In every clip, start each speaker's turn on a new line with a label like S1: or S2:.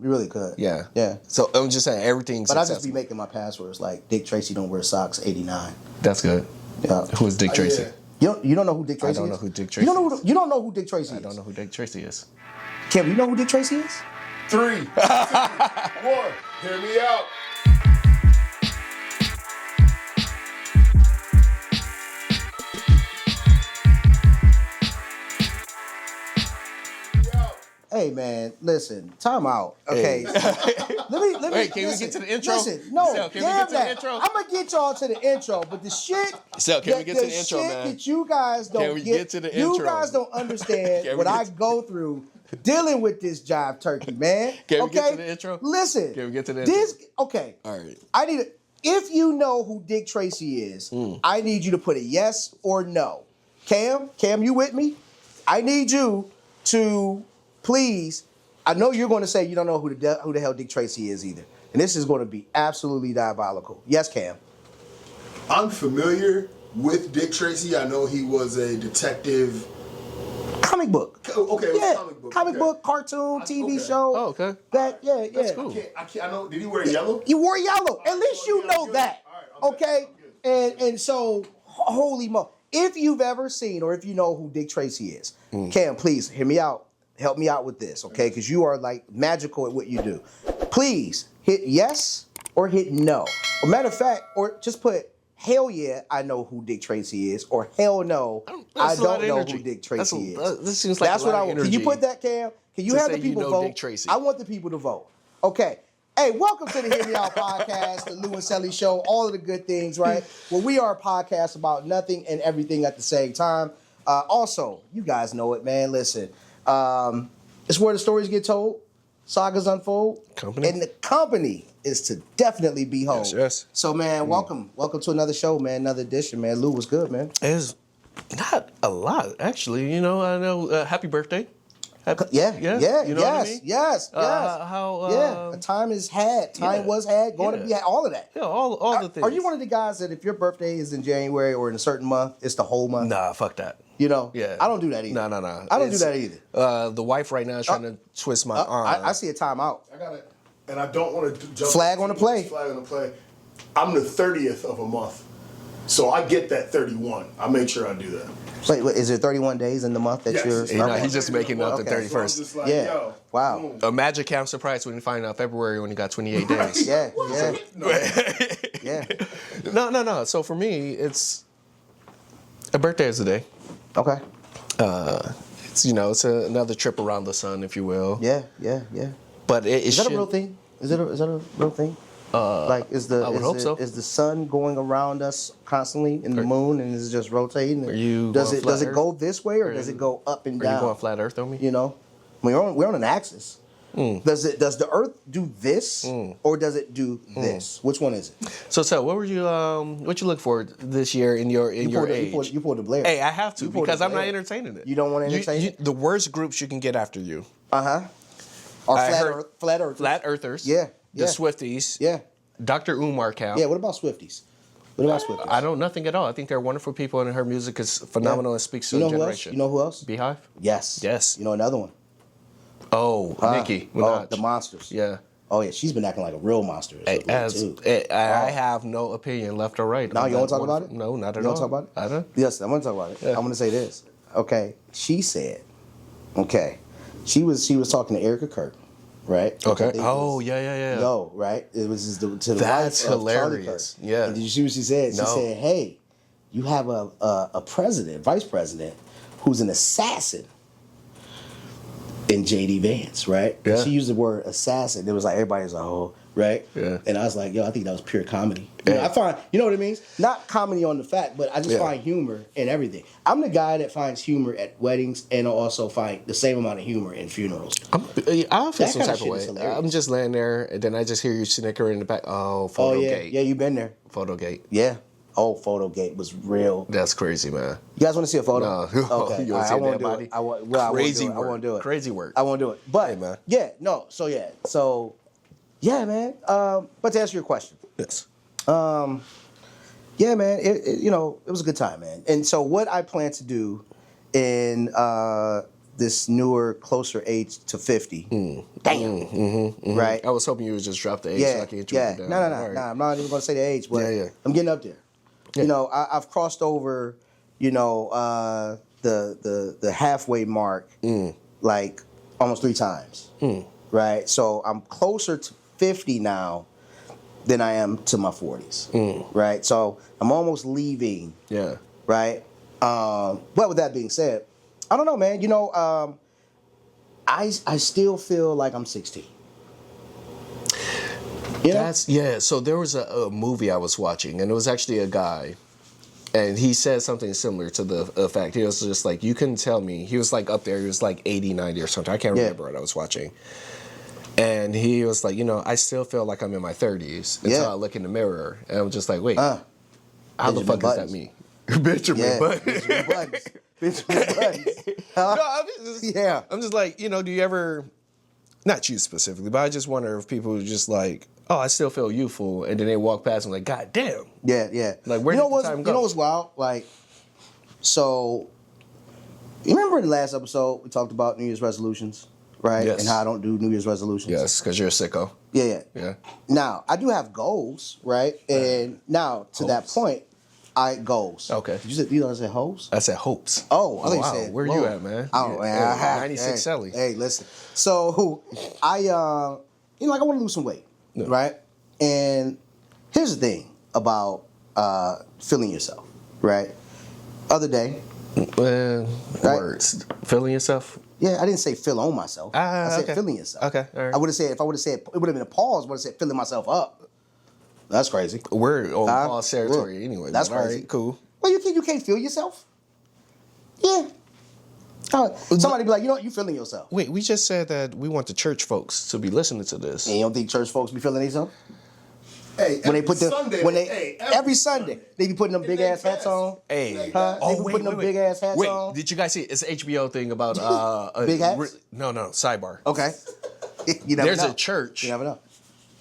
S1: You really could.
S2: Yeah.
S1: Yeah.
S2: So I'm just saying everything's.
S1: But I just be making my passwords like Dick Tracy don't wear socks 89.
S2: That's good.
S1: Yeah.
S2: Who is Dick Tracy?
S1: Yeah. You don't know who Dick Tracy is?
S2: I don't know who Dick Tracy is.
S1: You don't know who Dick Tracy is?
S2: I don't know who Dick Tracy is.
S1: Kim, you know who Dick Tracy is?
S3: 3, 2, 1. Hear me out.
S1: Hey man, listen, time out. Okay. let me
S2: Wait, can
S1: listen,
S2: we get to the intro?
S1: Listen, no,
S2: Sal, can we get to the intro?
S1: I'm gonna get y'all to the intro, but the shit
S2: Sal, can we get to the intro,
S1: shit
S2: man?
S1: that you guys don't
S2: Can we get to the intro?
S1: You guys don't understand what I go through dealing with this jive turkey, man.
S2: Can we get to the intro?
S1: Listen.
S2: Can we get to the intro?
S1: Okay.
S2: All right.
S1: I need if you know who Dick Tracy is, I need you to put a yes or no. Cam, you with me? I need you to please. I know you're going to say you don't know who the hell Dick Tracy is either. And this is going to be absolutely diabolical. Yes, Cam.
S3: I'm familiar with Dick Tracy. I know he was a detective.
S1: Comic book.
S3: Okay, it was
S1: Yeah,
S3: comic book.
S1: comic book, cartoon, TV show.
S2: Oh, okay.
S1: Yeah.
S2: That's cool.
S3: I know. Did he wear yellow?
S1: You wore yellow. At least you know
S3: good.
S1: that.
S3: All right,
S1: Okay?
S3: I'm good.
S1: And so, holy mo. If you've ever seen or if you know who Dick Tracy is, Cam, please hear me out. Help me out with this, okay? Because you are like magical at what you do. Please hit yes or hit no. Or matter of fact, or just put hell yeah, I know who Dick Tracy is, or hell no, I don't know who Dick Tracy is.
S2: This seems like
S1: That's
S2: a lot
S1: what I
S2: of
S1: want.
S2: energy.
S1: Can you put that, Cam? Can you
S2: to
S1: have the
S2: say you
S1: people
S2: know
S1: vote?
S2: Dick Tracy.
S1: I want the people to vote. Okay. Hey, welcome to the Hear Me Out podcast, the Lou and Celly show, all of the good things, right? Well, we are a podcast about nothing and everything at the same time. Also, you guys know it, man. Listen, it's where the stories get told, sagas unfold,
S2: Company.
S1: and the company is to definitely behold.
S2: Yes.
S1: So, man, welcome to another show, man, another edition, man. Lou, was good, man?
S2: It's not a lot, actually. You know, I know. Happy birthday.
S1: Yeah.
S2: You know
S1: yes,
S2: what I mean?
S1: yes.
S2: How?
S1: Time is had. Time was had. Going to be had. All of that.
S2: Yeah, all the things.
S1: Are you one of the guys that if your birthday is in January or in a certain month, it's the whole month?
S2: Nah, fuck that.
S1: You know?
S2: Yeah.
S1: I don't do that either.
S2: No.
S1: I don't do that either.
S2: The wife right now is trying to twist my arm.
S1: I see a timeout.
S3: I got it. And I don't want to jump.
S1: Flag on the play.
S3: Flag on the play. I'm the 30th of a month. So I get that 31. I make sure I do that.
S1: Wait, is there 31 days in the month that
S3: Yes.
S1: you're...
S3: You
S2: know,
S1: Okay.
S2: he's just making up the
S1: Okay.
S2: 31st.
S3: So I'm just like,
S1: Yeah.
S3: yo,
S1: Wow.
S3: boom.
S2: Imagine Cam's surprise when you find out February when he got 28 days.
S1: Yeah.
S3: No.
S1: Yeah.
S2: No. So for me, it's a birthday is a day.
S1: Okay.
S2: It's it's another trip around the sun, if you will.
S1: Yeah.
S2: But
S1: Is that a real thing? Is that a real thing? Like
S2: I would hope so.
S1: Is the sun going around us constantly in the moon and is it just rotating?
S2: Are you
S1: does
S2: going
S1: it
S2: flat
S1: does it
S2: Earth?
S1: go this way or does it go up and
S2: Are
S1: down?
S2: you going flat Earth on me?
S1: You know, we're on an axis. Does the Earth do this or does it do this? Which one is it?
S2: So what were you what you look for this year in your age?
S1: You pulled the Blair.
S2: Hey, I have to
S1: You pulled
S2: because
S1: the
S2: I'm not
S1: Blair.
S2: entertaining it.
S1: You don't want to entertain it?
S2: The worst groups you can get after you.
S1: Or
S2: I
S1: flat
S2: heard-
S1: Earth, flat Earth.
S2: Flat Earthers.
S1: Yeah.
S2: The Swifties.
S1: Yeah.
S2: Dr. Umar count.
S1: Yeah. What about Swifties? What about Swifties?
S2: I know nothing at all. I think they're wonderful people and her music is phenomenal and speaks to
S1: You
S2: a
S1: know who else?
S2: generation.
S1: You know who else?
S2: Beehive?
S1: Yes.
S2: Yes.
S1: You know another one?
S2: Oh, Nicki Minaj.
S1: The Monsters.
S2: Yeah.
S1: Oh yeah, she's been acting like a real monster.
S2: I have no opinion left or right.
S1: Now you want to talk about it?
S2: No, not at
S1: You
S2: all.
S1: want to talk about it?
S2: I don't.
S1: Yes, I want to talk about it.
S2: Yeah.
S1: I'm going to say this. Okay, she said. Okay, she was talking to Erica Kirk, right? Which I
S2: Okay.
S1: think
S2: Oh,
S1: was-
S2: yeah.
S1: Yo, right? It was just to the
S2: That's
S1: wife of Charlie
S2: hilarious.
S1: Kirk.
S2: Yeah.
S1: And did you see what she said? She
S2: No.
S1: said, "Hey, you have a president, vice president, who's an assassin." In JD Vance, right?
S2: Yeah.
S1: She used the word assassin. It was like everybody was like, "Oh, right."
S2: Yeah.
S1: And I was like, "Yo, I think that was pure comedy." You know, I find, you know what it means? Not comedy on the fact, but I just find humor in everything. I'm the guy that finds humor at weddings and I also find the same amount of humor in funerals.
S2: I feel
S1: That
S2: some
S1: kinda
S2: type of
S1: shit is
S2: way.
S1: hilarious.
S2: I'm just laying there, and then I just hear you snickering in the back. Oh,
S1: Oh
S2: Photogate.
S1: yeah, you've been there.
S2: Photogate.
S1: Yeah. Oh, Photogate was real.
S2: That's crazy, man.
S1: You guys want to see a photo?
S2: No.
S1: Okay.
S2: You
S1: All
S2: wanna
S1: right,
S2: see
S1: I
S2: a
S1: won't
S2: dead
S1: do
S2: body?
S1: it. I won't
S2: Crazy
S1: do it. I
S2: work.
S1: won't do it.
S2: Crazy work.
S1: I won't do it. But
S2: Hey, man.
S1: yeah, no. So yeah. So yeah, man. But to answer your question.
S2: Yes.
S1: Yeah, man. It was a good time, man. And so what I plan to do in this newer, closer age to 50. Damn. Right?
S2: I was hoping you would just drop the age so I can hit you
S1: yeah.
S2: down.
S1: No.
S2: All right.
S1: I'm not even going to say the age, but
S2: Yeah.
S1: I'm getting up there.
S2: Yeah.
S1: You know, I've crossed over, the halfway mark like almost 3 times. Right? So I'm closer to 50 now than I am to my 40s. Right? So I'm almost leaving.
S2: Yeah.
S1: Right? But with that being said, I don't know, man. You know, I still feel like I'm 16. You know?
S2: So there was a movie I was watching, and it was actually a guy, and he said something similar to the fact. He was just like, you couldn't tell me. He was like up there. He was like 80, 90 or something. I can't remember what I was watching. And he was like, I still feel like I'm in my 30s until I look in the mirror. And I'm just like, wait, how the fuck does that mean? Benjamin Buttons.
S1: Benjamin Buttons.
S2: No, I'm just like, do you ever, not you specifically, but I just wonder if people are just like, oh, I still feel youthful, and then they walk past and like, God damn.
S1: Yeah.
S2: Like, where did the time go?
S1: You know what's wild? Like, so, you remember in the last episode we talked about New Year's resolutions, right?
S2: Yes.
S1: And how I don't do New Year's resolutions.
S2: Yes, because you're a sicko.
S1: Yeah.
S2: Yeah.
S1: Now, I do have goals, right? And now, to that point, goals.
S2: Okay.
S1: You know I said hopes?
S2: I said hopes.
S1: Oh, I think
S2: wow.
S1: you said
S2: Where you at, man?
S1: Oh, man.
S2: 96 Celly.
S1: Hey, listen. So, I want to lose some weight, right? And here's the thing about feeling yourself, right? Other day.
S2: Words. Feeling yourself?
S1: Yeah, I didn't say feel on myself. I said
S2: okay.
S1: feeling yourself.
S2: Okay, all right.
S1: I would have said, if I would have said, it would have been a pause, I would have said filling myself up. That's crazy.
S2: We're on Paul's territory anyway.
S1: That's
S2: all
S1: crazy.
S2: Right, cool.
S1: Well, you can't feel yourself. Yeah. Somebody be like, you feeling yourself.
S2: Wait, we just said that we want the church folks to be listening to this.
S1: And you don't think church folks be feeling themselves?
S3: Hey,
S1: When they put every
S3: Sunday
S1: Sunday they be putting them big ass hats on.
S2: Hey,
S1: They be putting them big ass hats on.
S2: Wait, did you guys see? It's an HBO thing about
S1: Big hats?
S2: No, sidebar.
S1: Okay. You never
S2: There's
S1: know.
S2: a church,
S1: You never know.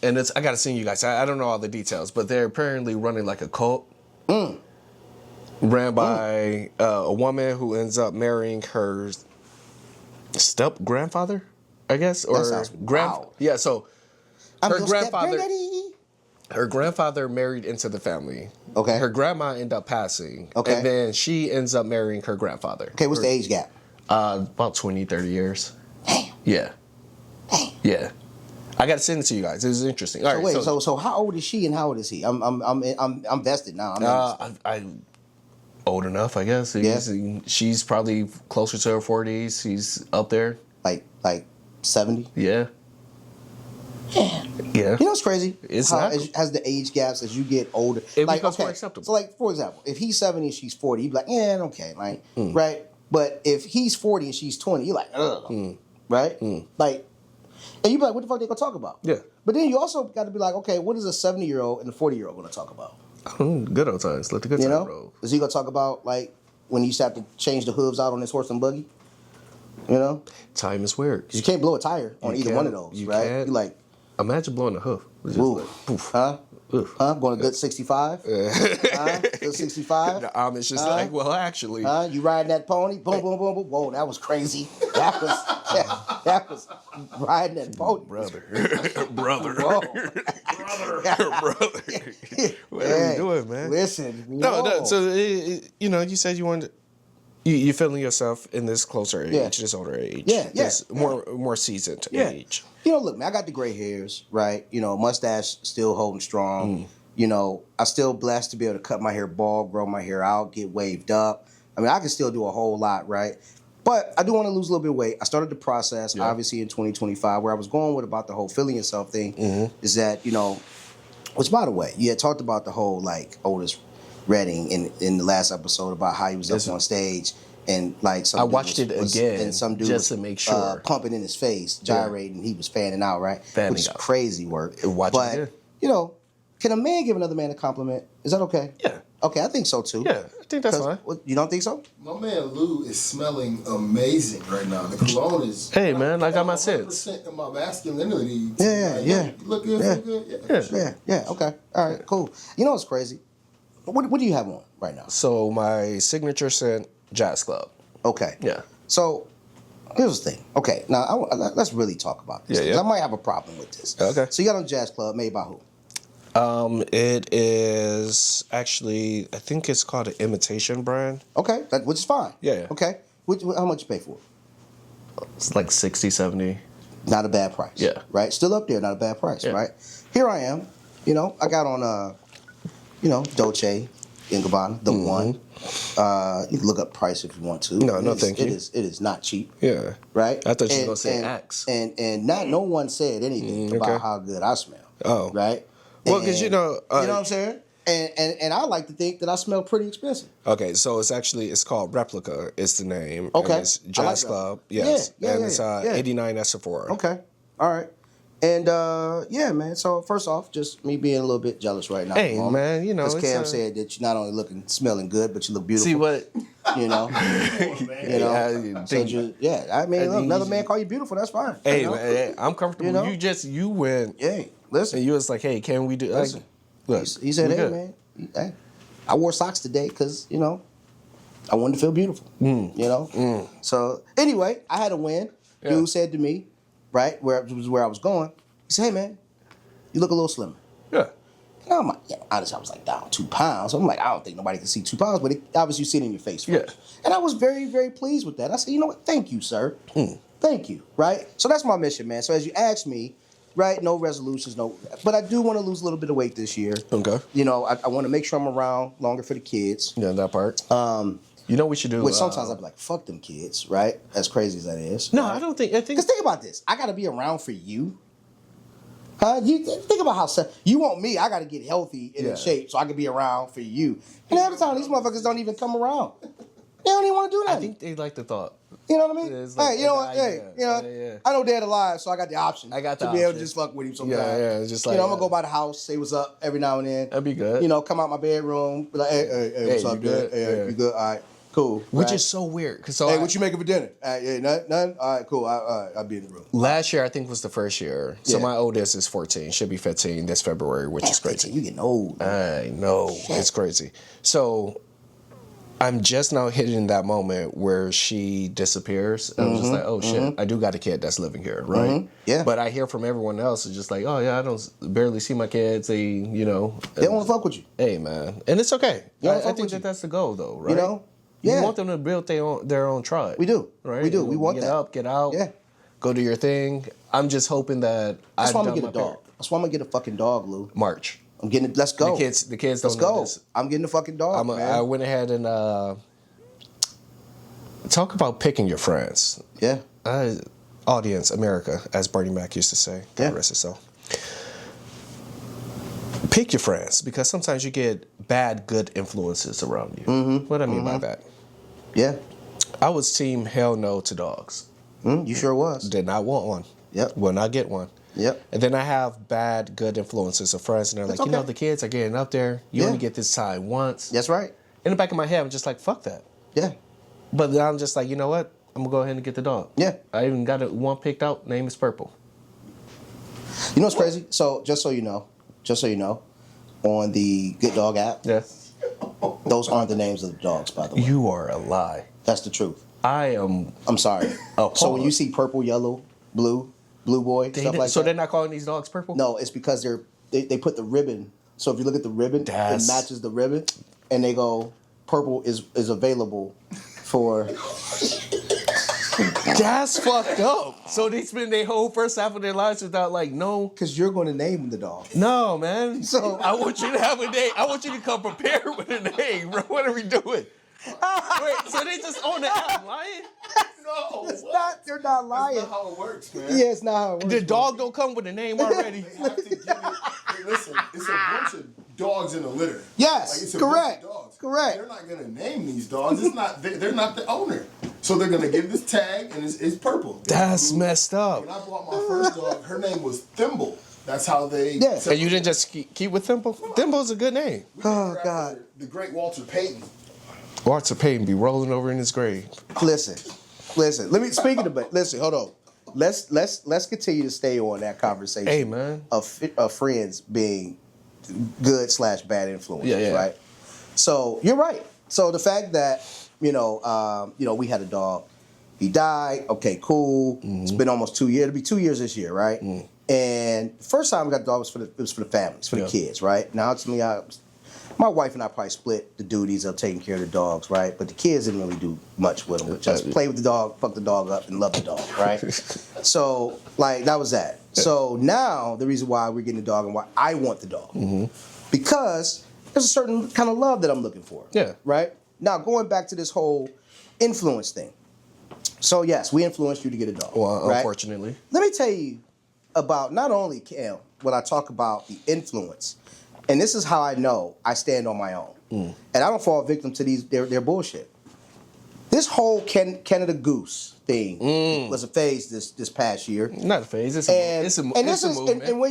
S2: and I gotta send you guys. I don't know all the details, but they're apparently running like a cult, ran by a woman who ends up marrying her step grandfather, I guess, or
S1: sounds wild.
S2: Yeah, so
S1: I'm
S2: her
S1: your
S2: grandfather.
S1: step-granddaddy.
S2: Her grandfather married into the family.
S1: Okay.
S2: Her grandma ended up passing.
S1: Okay.
S2: And then she ends up marrying her grandfather.
S1: Okay, what's the age gap?
S2: About 20, 30 years.
S1: Damn.
S2: Yeah.
S1: Damn.
S2: Yeah. I got to send it to you guys. It was interesting. All right.
S1: So how old is she and how old is he? I'm vested now.
S2: I'm old enough, I guess.
S1: Yeah.
S2: She's probably closer to her 40s. He's up there.
S1: like 70.
S2: Yeah.
S1: Yeah.
S2: Yeah.
S1: You know what's crazy?
S2: It's
S1: how
S2: not-
S1: as the age gaps as you get older,
S2: It becomes more acceptable.
S1: So like for example, if he's 70 and she's 40, you'd be like, okay, like right. But if he's 40 and she's 20, you're like, right? Like, and you be like, what the fuck they gonna talk about?
S2: Yeah.
S1: But then you also got to be like, okay, what is a 70-year-old and a 40-year-old gonna talk about?
S2: Good old times. Let the good
S1: You
S2: time
S1: know,
S2: roll.
S1: is he gonna talk about like when he used to have to change the hooves out on his horse and buggy? You know,
S2: Time is weird.
S1: 'cause you can't blow a tire on
S2: You
S1: either one of
S2: can't.
S1: those,
S2: You
S1: right?
S2: can't.
S1: You like,
S2: Imagine blowing a hoof. It's just
S1: ooh,
S2: like, poof.
S1: huh?
S2: Oof.
S1: Huh? Going a good 65? Good 65?
S2: The Amish just like, well, actually.
S1: You riding that pony? Boom, boom, boom, boom. Whoa, that was crazy. That was riding that pony.
S2: Brother.
S1: Whoa.
S2: Brother. What are you doing, man?
S1: Listen.
S2: No,
S1: whoa.
S2: so, you said you wanted, you're feeling yourself in this closer age, this older age.
S1: Yeah.
S2: This more seasoned age.
S1: Look, man, I got the gray hairs, right? Mustache still holding strong. I still blessed to be able to cut my hair bald, grow my hair out, get waved up. I mean, I can still do a whole lot, right? But I do want to lose a little bit of weight. I started the process, obviously, in 2025. Where I was going with about the whole feeling yourself thing is that, which, by the way, you had talked about the whole, like, Otis Redding in the last episode about how he was up on stage and, like, some
S2: I
S1: dude
S2: watched it again
S1: and some dude
S2: just
S1: was,
S2: to make sure.
S1: pumping in his face, gyrating, he was fanning out, right?
S2: Fanning
S1: Which is
S2: out.
S1: crazy work.
S2: Watch it again.
S1: But, can a man give another man a compliment? Is that okay?
S2: Yeah.
S1: Okay, I think so, too.
S2: Yeah, I think that's fine.
S1: You don't think so?
S3: My man Lou is smelling amazing right now. The cologne is.
S2: Hey, man, I got my sense.
S3: 100% of my masculinity.
S1: Yeah.
S3: You look good,
S1: Yeah.
S3: feel good.
S1: Yeah, okay. All right, cool. You know what's crazy? What do you have on right now?
S2: So my signature scent, Jazz Club.
S1: Okay.
S2: Yeah.
S1: So, Here's the thing. Okay, now let's really talk about this.
S2: Yeah.
S1: I might have a problem with this.
S2: Okay.
S1: So you got on Jazz Club made by who?
S2: It is actually, I think it's called an imitation brand.
S1: Okay, which is fine.
S2: Yeah.
S1: Okay. How much you pay for it?
S2: It's like 60, 70.
S1: Not a bad price.
S2: Yeah.
S1: Right? Still up there, not a bad price,
S2: Yeah.
S1: right? Here I am. I got on Dolce & Gabbana, the one. You can look up price if you want to.
S2: No, thank you.
S1: It is not cheap.
S2: Yeah.
S1: Right?
S2: I thought you were going to say Axe.
S1: And no one said anything about how good I smell.
S2: Oh.
S1: Right?
S2: Well, because
S1: you know what I'm saying? And I like to think that I smell pretty expensive.
S2: Okay, so it's called Replica. It's the name.
S1: Okay.
S2: And it's Jazz Club. Yes.
S1: Yeah,
S2: and it's 89 at Sephora.
S1: Okay. All right. And yeah, man. So first off, just me being a little bit jealous right now.
S2: Hey, man,
S1: because Cam said that you're not only smelling good, but you look beautiful.
S2: See what?
S1: You know. I mean, look, another man call you beautiful. That's fine.
S2: Hey, man, I'm comfortable. You went.
S1: Hey, listen.
S2: And you was like, hey, can we do?
S1: Listen.
S2: Look,
S1: he said, hey, man. Hey, I wore socks today because I wanted to feel beautiful. So anyway, I had a win.
S2: Yeah.
S1: Dude said to me, right, where I was going, he said, hey, man, you look a little slimmer.
S2: Yeah.
S1: And I'm like, honestly, I was like down 2 pounds. So I'm like, I don't think nobody can see 2 pounds, but obviously you see it in your face first.
S2: Yeah.
S1: And I was very, very pleased with that. I said, you know what? Thank you, sir. Thank you, right? So that's my mission, man. So as you asked me, right, no resolutions, but I do want to lose a little bit of weight this year.
S2: Okay.
S1: I want to make sure I'm around longer for the kids.
S2: Yeah, that part. You know what we should do?
S1: Which sometimes I'd be like, fuck them kids, right? As crazy as that is.
S2: No,
S1: right?
S2: I don't think.
S1: Because think about this. I got to be around for you. Huh? You think about how you want me. I got to get healthy and in shape so I can be around for you. And half the time, these motherfuckers don't even come around. They don't even want to do that.
S2: I think they like the thought.
S1: You know what I mean?
S2: It's like,
S1: hey, you know what? Hey, I know Dad alive, so I got the option.
S2: I got the
S1: to be able to
S2: option.
S1: just fuck with him sometimes.
S2: Yeah, it's just like
S1: I'm gonna go by the house, say what's up every now and then.
S2: That'd be good.
S1: Come out my bedroom, be like, hey, what's up,
S2: you good?
S1: Dad? Hey, you good? All right, cool.
S2: Which
S1: right.
S2: is so weird.
S1: Hey, what you making for dinner? Nothing. All right, cool. I'll be in the room.
S2: Last year, I think, was the first year. So my oldest is 14. Should be 15 this February, which is crazy.
S1: You getting old.
S2: I know. Shit. It's crazy. So I'm just now hitting that moment where she disappears. And I'm just like, oh, shit. I do got a kid that's living here, right?
S1: Yeah.
S2: But I hear from everyone else, it's just like, oh, yeah, I don't barely see my kids. They don't
S1: want to fuck with you.
S2: Hey, man. And it's okay. I think that's the goal, though, right?
S1: Yeah.
S2: You want them to build their own tribe.
S1: We do.
S2: Right?
S1: We do. We want
S2: get
S1: that.
S2: Get up, get out.
S1: Yeah.
S2: Go do your thing. I'm just hoping that
S1: That's why I'm going to get a dog. That's why I'm going to get a fucking dog, Lou.
S2: March.
S1: I'm getting it. Let's go.
S2: The kids don't
S1: Let's
S2: know
S1: go.
S2: this.
S1: I'm getting a fucking dog, man.
S2: I went ahead and talk about picking your friends.
S1: Yeah.
S2: Audience, America, as Bernie Mac used to say. God rest his soul. Pick your friends, because sometimes you get bad, good influences around you. What I mean by that?
S1: Yeah.
S2: I was team hell no to dogs.
S1: You sure was.
S2: Did not want one.
S1: Yep.
S2: Will not get one.
S1: Yep.
S2: And then I have bad, good influences of friends, and they're like,
S1: okay.
S2: the kids are getting up there. You only get this time once.
S1: That's right.
S2: In the back of my head, I'm just like, fuck that.
S1: Yeah.
S2: But then I'm just like, you know what? I'm going to go ahead and get the dog.
S1: Yeah.
S2: I even got one picked out. Name is Purple.
S1: You know what's crazy? So, just so you know, on the Good Dog app, those aren't the names of the dogs, by the way.
S2: You are a lie.
S1: That's the truth.
S2: I'm
S1: sorry. So when you see purple, yellow, blue boy, stuff like that.
S2: So they're not calling these dogs purple?
S1: No, it's because they put the ribbon. So if you look at the ribbon, it matches the ribbon, and they go, purple is available for.
S2: That's fucked up. So they spend their whole first half of their lives without no.
S1: Because you're going to name the dog.
S2: No, man.
S1: So
S2: I want you to have a name. I want you to come prepared with a name, bro. What are we doing? Wait, so they just on the app lying?
S3: No,
S1: they're not lying.
S3: That's not how it works, man.
S1: Yeah, it's not how it works.
S2: The dog don't come with a name already.
S3: They have to give it. Hey, listen, it's a bunch of dogs in a litter.
S1: Yes,
S3: it's a
S1: correct.
S3: bunch of dogs.
S1: Correct.
S3: They're not gonna name these dogs. It's not. They're not the owner. So they're gonna give this tag, and it's purple.
S2: That's messed up.
S3: When I bought my first dog, her name was Thimble. That's how they.
S1: Yeah.
S2: And you didn't just keep with Thimble? Thimble's a good name.
S1: Oh God.
S3: The great Walter Payton.
S2: Walter Payton be rolling over in his grave.
S1: Listen. Let me speaking of. Listen, hold on. Let's continue to stay on that conversation.
S2: Hey, man.
S1: Of friends being good/bad influences.
S2: Yeah.
S1: Right. So you're right. So the fact that we had a dog, He died. Okay, cool. It's been almost 2 years. It'll be 2 years this year, right? And the first time we got the dog was for the families, for the kids, right? Now it's me. My wife and I probably split the duties of taking care of the dogs, right? But the kids didn't really do much with them. But just play with the dog, fuck the dog up, and love the dog, right? So, like, that was that. So now the reason why we're getting the dog and why I want the dog, because there's a certain kind of love that I'm looking for.
S2: Yeah.
S1: Right? Now, going back to this whole influence thing. So, yes, we influenced you to get a dog.
S2: Well,
S1: right?
S2: unfortunately.
S1: Let me tell you about not only, Cam, when I talk about the influence, and this is how I know I stand on my own. And I don't fall victim to their bullshit. This whole Canada Goose thing was a phase this past year.
S2: Not a phase. It's a movement.
S1: And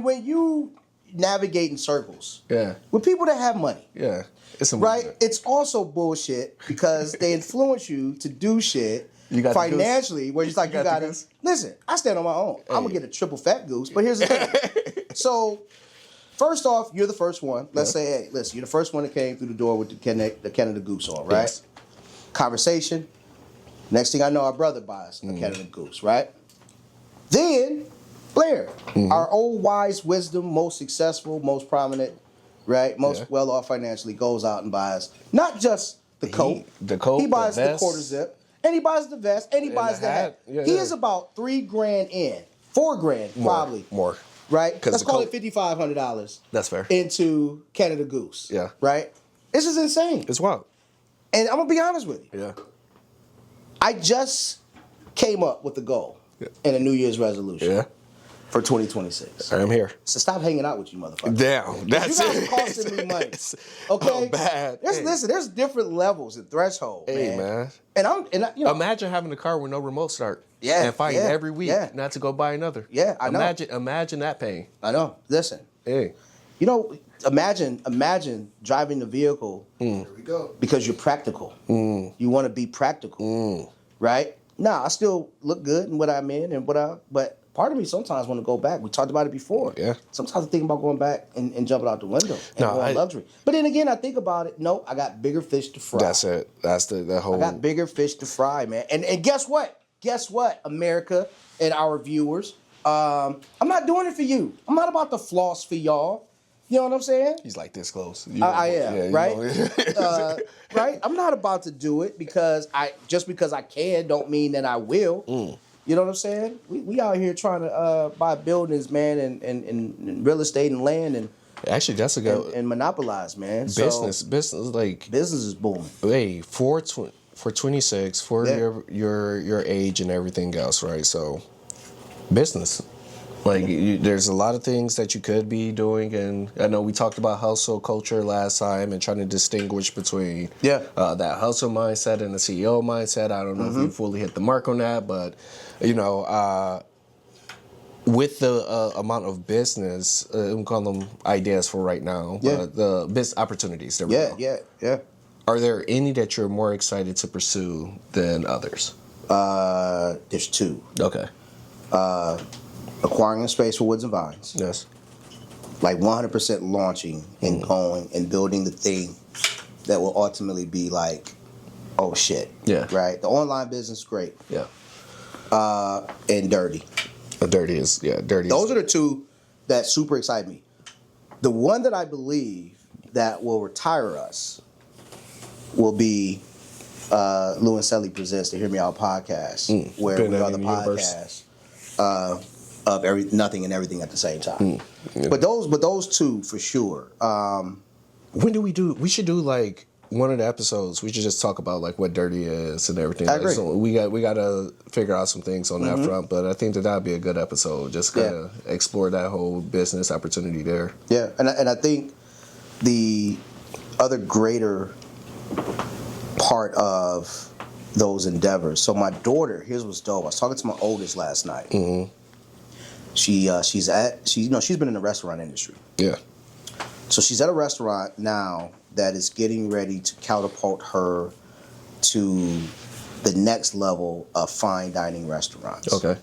S1: when you navigate in circles,
S2: yeah,
S1: with people that have money,
S2: yeah, it's a
S1: right.
S2: movement.
S1: It's also bullshit because they influence you to do shit financially, where it's like you gotta listen. I stand on my own. I'm gonna get a triple fat goose, but here's the thing. So, first off, you're the first one. Let's say, hey, listen, you're the first one that came through the door with the Canada Goose on, right?
S2: Yes.
S1: Conversation. Next thing I know, our brother buys a Canada Goose, right? Then, Blair, our old wise wisdom, most successful, most prominent, right? Most well off financially, goes out and buys not just the coat. He buys the quarter zip, and he buys the vest, and he buys the hat.
S2: Yeah,
S1: he is about $3,000 in, $4,000 probably.
S2: More.
S1: Right? Let's call it $5,500.
S2: That's fair.
S1: Into Canada Goose.
S2: Yeah.
S1: Right? This is insane.
S2: It's wild.
S1: And I'm going to be honest with you.
S2: Yeah.
S1: I just came up with a goal and a New Year's resolution for 2026.
S2: I'm here.
S1: So stop hanging out with you, motherfucker.
S2: Damn. That's
S1: you guys are costing me money. Okay?
S2: Oh, bad.
S1: Listen, there's different levels and thresholds, man. And you know,
S2: imagine having a car with no remote start.
S1: Yeah.
S2: And fighting every week not to go buy another.
S1: Yeah, I know.
S2: Imagine that pain.
S1: I know. Listen.
S2: Hey.
S1: You know, imagine driving the vehicle
S3: There we go.
S1: because you're practical. You want to be practical, right? Now, I still look good in what I'm in but part of me sometimes want to go back. We talked about it before.
S2: Yeah.
S1: Sometimes I think about going back and jumping out the window and going luxury. But then again, I think about it. No, I got bigger fish to fry.
S2: That's it. That's the whole.
S1: I got bigger fish to fry, man. And guess what? Guess what, America and our viewers? I'm not doing it for you. I'm not about to floss for y'all. You know what I'm saying?
S2: He's like this close.
S1: I am, right? Right? I'm not about to do it because I can don't mean that I will. You know what I'm saying? We out here trying to buy buildings, man, and real estate and land and
S2: actually that's a good
S1: and monopolize, man.
S2: Business
S1: Business is booming.
S2: Hey, for 26, for your age and everything else, right? So, business. Like, there's a lot of things that you could be doing, and I know we talked about hustle culture last time and trying to distinguish between that hustle mindset and the CEO mindset. I don't know if you fully hit the mark on that, but, you know, with the amount of business, I'm calling them ideas for right now, the business opportunities. There we go.
S1: Yeah.
S2: Are there any that you're more excited to pursue than others?
S1: There's two.
S2: Okay.
S1: Acquiring a space for Woods and Vines.
S2: Yes.
S1: Like 100% launching and going and building the thing that will ultimately be like, oh shit.
S2: Yeah.
S1: Right? The online business is great.
S2: Yeah.
S1: And dirty.
S2: Dirty.
S1: Those are the two that super excite me. The one that I believe that will retire us will be Lou and Celly presents the Hear Me Out podcast, where we are the podcast of nothing and everything at the same time. But those two for sure.
S2: When do we do? We should do like one of the episodes. We should just talk about like what dirty is and everything.
S1: I agree.
S2: So we got to figure out some things on that front. But I think that'd be a good episode. Just kind of explore that whole business opportunity there.
S1: Yeah, and I think the other greater part of those endeavors. So my daughter, here's what's dope. I was talking to my oldest last night. She's been in the restaurant industry.
S2: Yeah.
S1: So she's at a restaurant now that is getting ready to catapult her to the next level of fine dining restaurants.
S2: Okay.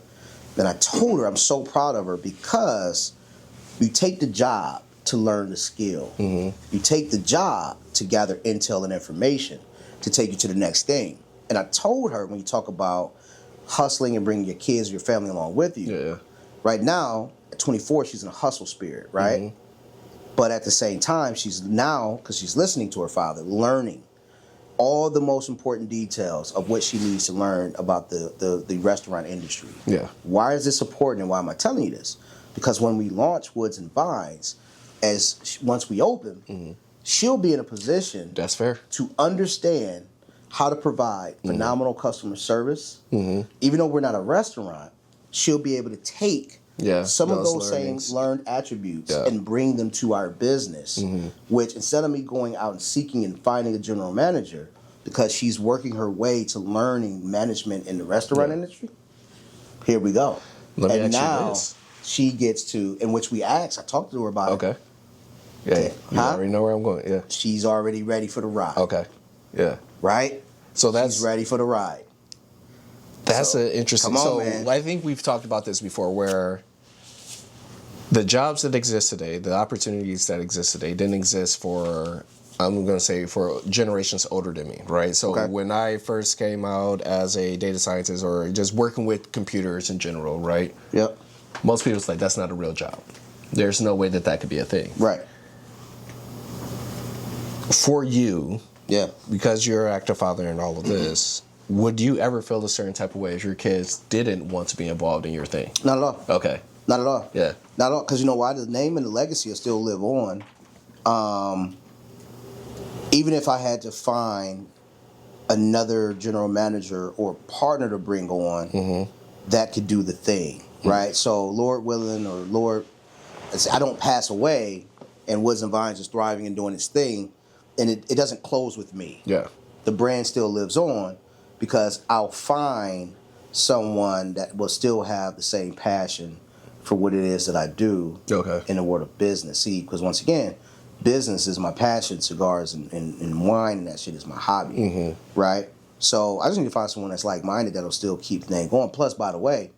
S1: And I told her I'm so proud of her because you take the job to learn the skill. You take the job to gather intel and information to take you to the next thing. And I told her, when you talk about hustling and bringing your kids, your family along with you,
S2: Yeah.
S1: right now, at 24, she's in a hustle spirit, right?
S2: Mhm.
S1: But at the same time, she's now, because she's listening to her father, learning all the most important details of what she needs to learn about the restaurant industry.
S2: Yeah.
S1: Why is this important, and why am I telling you this? Because when we launch Woods and Vines, once we open, she'll be in a position
S2: That's fair.
S1: to understand how to provide phenomenal customer service. Even though we're not a restaurant, she'll be able to take some of those same learned attributes and bring them to our business, which instead of me going out and seeking and finding a general manager, because she's working her way to learning management in the restaurant industry, here we go.
S2: Let me
S1: and
S2: ask
S1: now
S2: you this.
S1: she gets to, in which we asked, I talked to her about it.
S2: Okay. Yeah, you already know where I'm going. Yeah.
S1: She's already ready for the ride.
S2: Okay. Yeah.
S1: Right?
S2: So
S1: she's ready for the ride.
S2: That's an interesting.
S1: Come on, man.
S2: I think we've talked about this before, where the jobs that exist today, the opportunities that exist today, didn't exist for, I'm going to say, for generations older than me, right? So when I first came out as a data scientist or just working with computers in general, right?
S1: Yep.
S2: Most people's like, that's not a real job. There's no way that could be a thing.
S1: Right.
S2: For you, because you're an active father and all of this, would you ever feel a certain type of way if your kids didn't want to be involved in your thing?
S1: Not at all.
S2: Okay.
S1: Not at all.
S2: Yeah.
S1: Not at all. Because you know why? The name and the legacy will still live on. Even if I had to find another general manager or partner to bring on that could do the thing, right? So Lord willing, or Lord, I don't pass away and Woods and Vines is thriving and doing its thing, and it doesn't close with me.
S2: Yeah.
S1: The brand still lives on because I'll find someone that will still have the same passion for what it is that I do in the world of business. See, because once again, business is my passion. Cigars and wine and that shit is my hobby, right? So I just need to find someone that's like-minded that'll still keep the name going. Plus, by the way,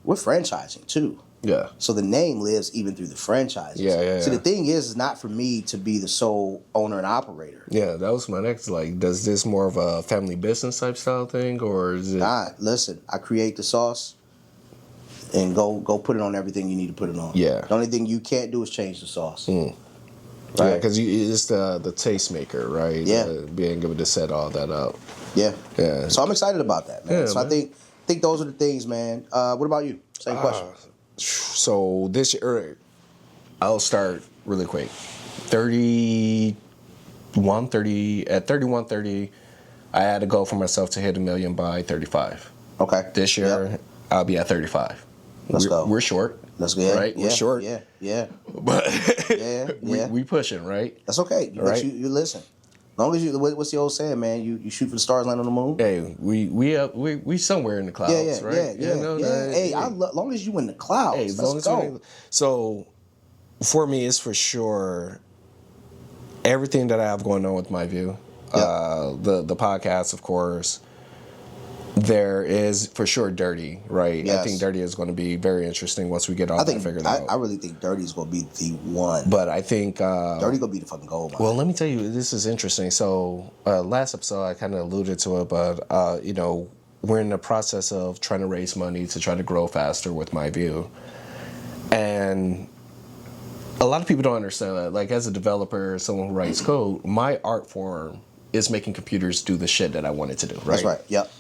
S1: we're franchising too.
S2: Yeah.
S1: So the name lives even through the franchises.
S2: Yeah.
S1: So the thing is not for me to be the sole owner and operator.
S2: Yeah, that was my next. Like, does this more of a family business type style thing, or is it?
S1: Nah, listen, I create the sauce and go put it on everything you need to put it on.
S2: Yeah.
S1: The only thing you can't do is change the sauce.
S2: Right. Yeah, because it's the tastemaker, right?
S1: Yeah.
S2: Being able to set all that up.
S1: Yeah.
S2: Yeah.
S1: So I'm excited about that, man.
S2: Yeah,
S1: So
S2: man.
S1: I think those are the things, man. What about you? Same question.
S2: So this year, I'll start really quick. 31:30, I had to go for myself to hit $1 million by 35.
S1: Okay.
S2: This year, I'll be at 35.
S1: Let's go.
S2: We're short.
S1: Let's go.
S2: Right?
S1: Yeah,
S2: We're short.
S1: Yeah.
S2: But
S1: Yeah.
S2: we pushing, right?
S1: That's okay.
S2: Right.
S1: You listen. As long as you, what's the old saying, man? You shoot for the stars, land on the moon.
S2: Hey, we somewhere in the clouds, right?
S1: Yeah. Hey, as long as you in the clouds,
S2: Hey, as
S1: let's
S2: long
S1: go.
S2: as so for me, it's for sure everything that I have going on with my view. The podcast, of course. There is for sure Dirty, right?
S1: Yes.
S2: I think Dirty is going to be very interesting once we get all that figured out.
S1: I really think Dirty is going to be the one.
S2: But I think
S1: Dirty going to be the fucking gold.
S2: Well, let me tell you, this is interesting. So last episode, I kind of alluded to it, but we're in the process of trying to raise money to try to grow faster with my view, and a lot of people don't understand that. Like, as a developer, someone who writes code, my art form is making computers do the shit that I want it to do. Right?
S1: That's right. Yep.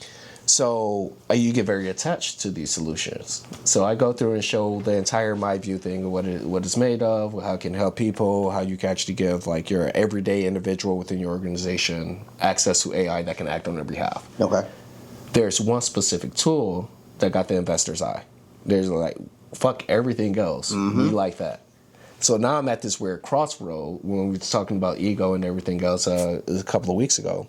S2: So you get very attached to these solutions. So I go through and show the entire My View thing, what it's made of, how it can help people, how you can actually give like your everyday individual within your organization access to AI that can act on their behalf.
S1: Okay.
S2: There's one specific tool that got the investor's eye. There's like, fuck everything else. We like that. So now I'm at this weird crossroad when we were talking about ego and everything else a couple of weeks ago.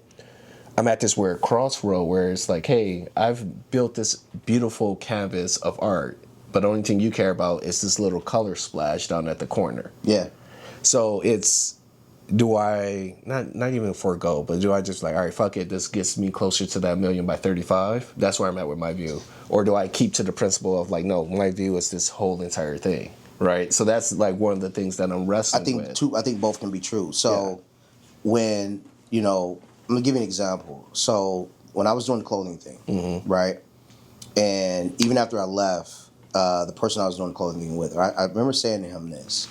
S2: I'm at this weird crossroad where it's like, hey, I've built this beautiful canvas of art, but the only thing you care about is this little color splash down at the corner.
S1: Yeah.
S2: So it's, do I, not even forego, but do I just like, all right, fuck it, this gets me closer to that $1 million by 35? That's where I'm at with My View. Or do I keep to the principle of like, no, My View is this whole entire thing, right? So that's like one of the things that I'm wrestling with.
S1: I think both can be true. So when, I'm going to give you an example. So when I was doing the clothing thing, right? And even after I left, the person I was doing the clothing thing with, I remember saying to him this.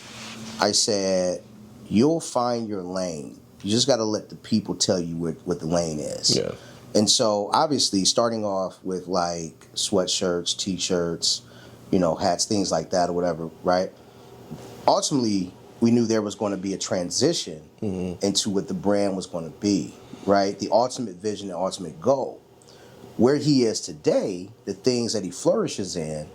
S1: I said, "You'll find your lane. You just got to let the people tell you what the lane is."
S2: Yeah.
S1: And so, obviously, starting off with like sweatshirts, t-shirts, hats, things like that, or whatever, right? Ultimately, we knew there was going to be a transition into what the brand was going to be, right? The ultimate vision, the ultimate goal. Where he is today, the things that he flourishes in,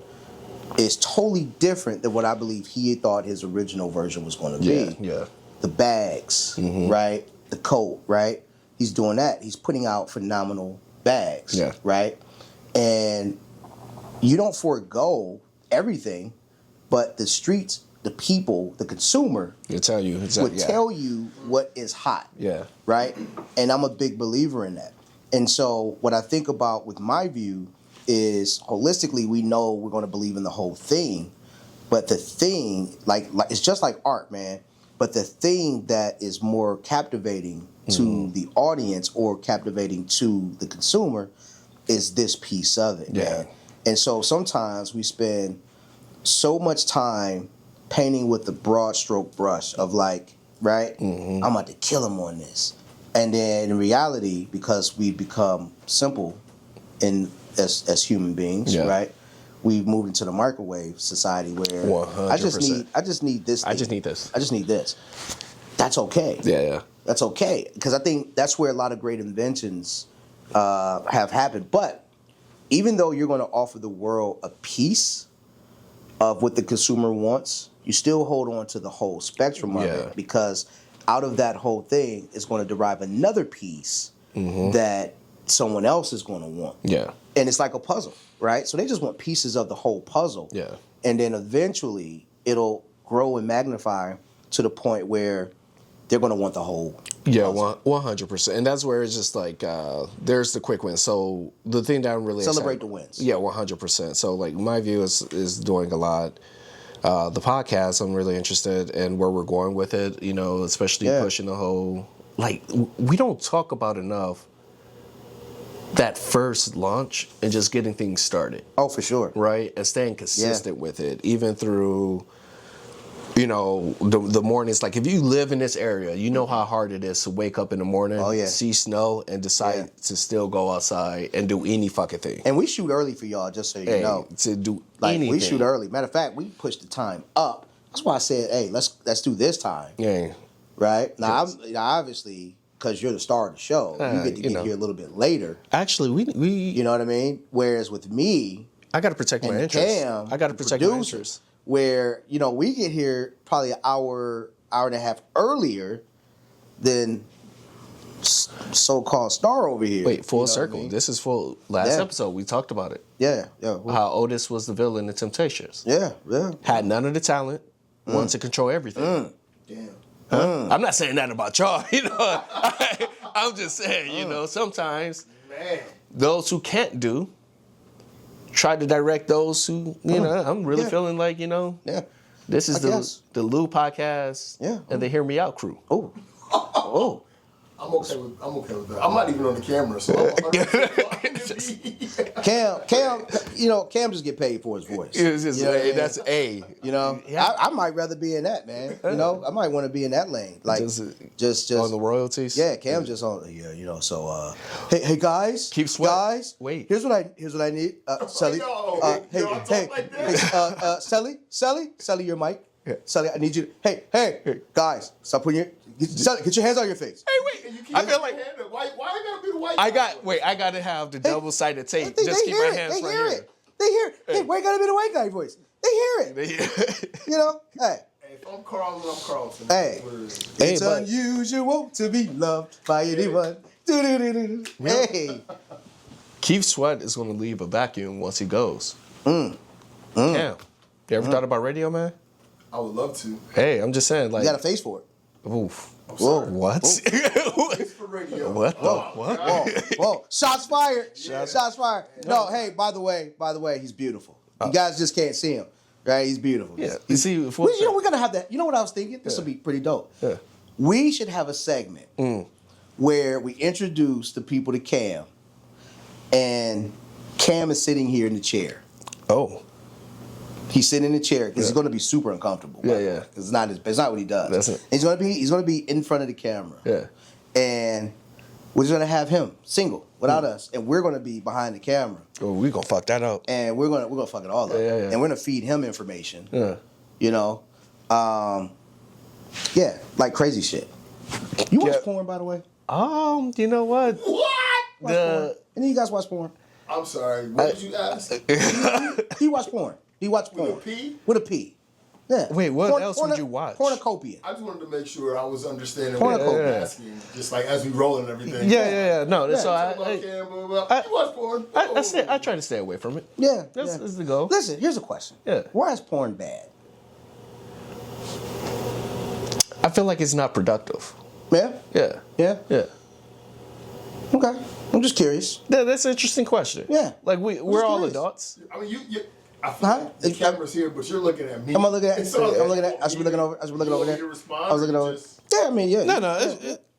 S1: is totally different than what I believe he thought his original version was going to be.
S2: Yeah.
S1: The bags, right? The coat, right? He's doing that. He's putting out phenomenal bags, right? And you don't forego everything, but the streets, the people, the consumer
S2: It'll tell you.
S1: tell you what is hot, right? And I'm a big believer in that. And so what I think about with my view is holistically, we know we're going to believe in the whole thing, but the thing, like it's just like art, man. But the thing that is more captivating to the audience or captivating to the consumer is this piece of it, man. And so sometimes we spend so much time painting with the broad stroke brush of like, right? I'm about to kill him on this. And then in reality, because we've become simple as human beings, right? We've moved into the microwave society where
S2: 100%.
S1: I just need this.
S2: I just need this.
S1: I just need this. That's okay.
S2: Yeah.
S1: That's okay. Because I think that's where a lot of great inventions have happened. But even though you're going to offer the world a piece of what the consumer wants, you still hold on to the whole spectrum of it, because out of that whole thing is going to derive another piece that someone else is going to want. Yeah. And it's like a puzzle, right? So they just want pieces of the whole puzzle. Yeah. And then eventually it'll grow and magnify to the point where they're going to want the whole puzzle.
S2: 100%. And that's where it's just like, there's the quick win. So the thing that I'm really
S1: celebrate the wins.
S2: Yeah, 100%. So like my view is doing a lot. The podcast, I'm really interested in where we're going with it, especially pushing the whole, like, we don't talk about enough that first launch and just getting things started.
S1: Oh, for sure.
S2: Right? And staying consistent with it, even through, the mornings. Like, if you live in this area, you know how hard it is to wake up in the morning, see snow, and decide to still go outside and do any fucking thing.
S1: And we shoot early for y'all, just so you know.
S2: To do
S1: anything. We shoot early. Matter of fact, we push the time up. That's why I said, hey, let's do this time. Yeah. Right? Now, obviously, because you're the star of the show, you get to get here a little bit later.
S2: Actually, we
S1: you know what I mean? Whereas with me,
S2: I got to protect my interests.
S1: Cam,
S2: I got to protect my interests.
S1: Where, we get here probably an hour and a half earlier than so-called star over here.
S2: Wait, full circle. I mean? This is full. Last episode, we talked about it.
S1: Yeah.
S2: How Otis was the villain in Temptations.
S1: Yeah.
S2: Had none of the talent, wanted to control everything. Damn. Huh? I'm not saying that about y'all, I'm just saying, sometimes those who can't do try to direct those who, I'm really feeling like, this is the Lou Podcast and the Hear Me Out crew.
S1: Oh.
S3: I'm okay with that. I'm not even on the camera, so
S1: Cam just get paid for his voice.
S2: That's A.
S1: I might rather be in that, man. I might want to be in that lane. Like just
S2: on the royalties.
S1: Yeah, Cam just on. So hey guys,
S2: keep sweating.
S1: Guys,
S2: wait.
S1: Here's what I need. Celly. Celly, your mic. Yeah. Celly, I need you. Hey, guys, stop putting your. Get your hands on your face.
S2: Hey, wait. I feel like
S3: why I gotta be the white?
S2: I gotta have the double-sided tape. Just keep my hands right here.
S1: They hear it. Hey, why gotta be the white guy voice? They hear it. Hey.
S3: If I'm Carlton, I'm Carlton.
S1: Hey, it's unusual to be loved by anyone. Hey.
S2: Keith Sweat is going to leave a vacuum once he goes. Yeah. You ever thought about radio, man?
S3: I would love to.
S2: Hey, I'm just saying, like,
S1: you got a face for it.
S2: Oof. What?
S3: Face for radio.
S2: What?
S1: Whoa. Shots fired. Shots fired. No, hey, by the way, he's beautiful. You guys just can't see him. Right? He's beautiful.
S2: Yeah. You see,
S1: we're going to have that. You know what I was thinking? This will be pretty dope. Yeah. We should have a segment where we introduce the people to Cam, and Cam is sitting here in the chair.
S2: Oh.
S1: He's sitting in the chair because he's going to be super uncomfortable.
S2: Yeah.
S1: It's not what he does.
S2: That's it.
S1: He's going to be in front of the camera.
S2: Yeah.
S1: And we're just going to have him single without us, and we're going to be behind the camera.
S2: Oh, we're gonna fuck that up.
S1: And we're gonna fuck it all up.
S2: Yeah.
S1: And we're gonna feed him information.
S2: Yeah.
S1: You know, like crazy shit. You watch porn, by the way?
S2: You know what?
S3: What?
S1: Watch porn. Any of you guys watch porn?
S3: I'm sorry. What did you ask?
S1: Do you watch porn? Do you watch porn?
S3: With a P?
S1: With a P. Yeah.
S2: Wait, what else would you watch?
S1: Pornocopia.
S3: I just wanted to make sure I was understanding
S1: Porno
S3: what you were
S1: code.
S3: asking, just like as we roll and everything.
S2: Yeah. No, that's so
S3: You watch porn.
S2: I try to stay away from it.
S1: Yeah.
S2: That's the goal.
S1: Listen, here's a question.
S2: Yeah.
S1: Why is porn bad?
S2: I feel like it's not productive.
S1: Yeah?
S2: Yeah.
S1: Yeah? Okay. I'm just curious.
S2: That's an interesting question.
S1: Yeah.
S2: Like we're all
S1: curious.
S2: adults.
S3: I mean, I feel like the camera's here, but you're looking at me.
S1: Am I looking at?
S3: And so
S1: I'm looking at. I should be looking over. I was looking over. Yeah, I mean, yeah.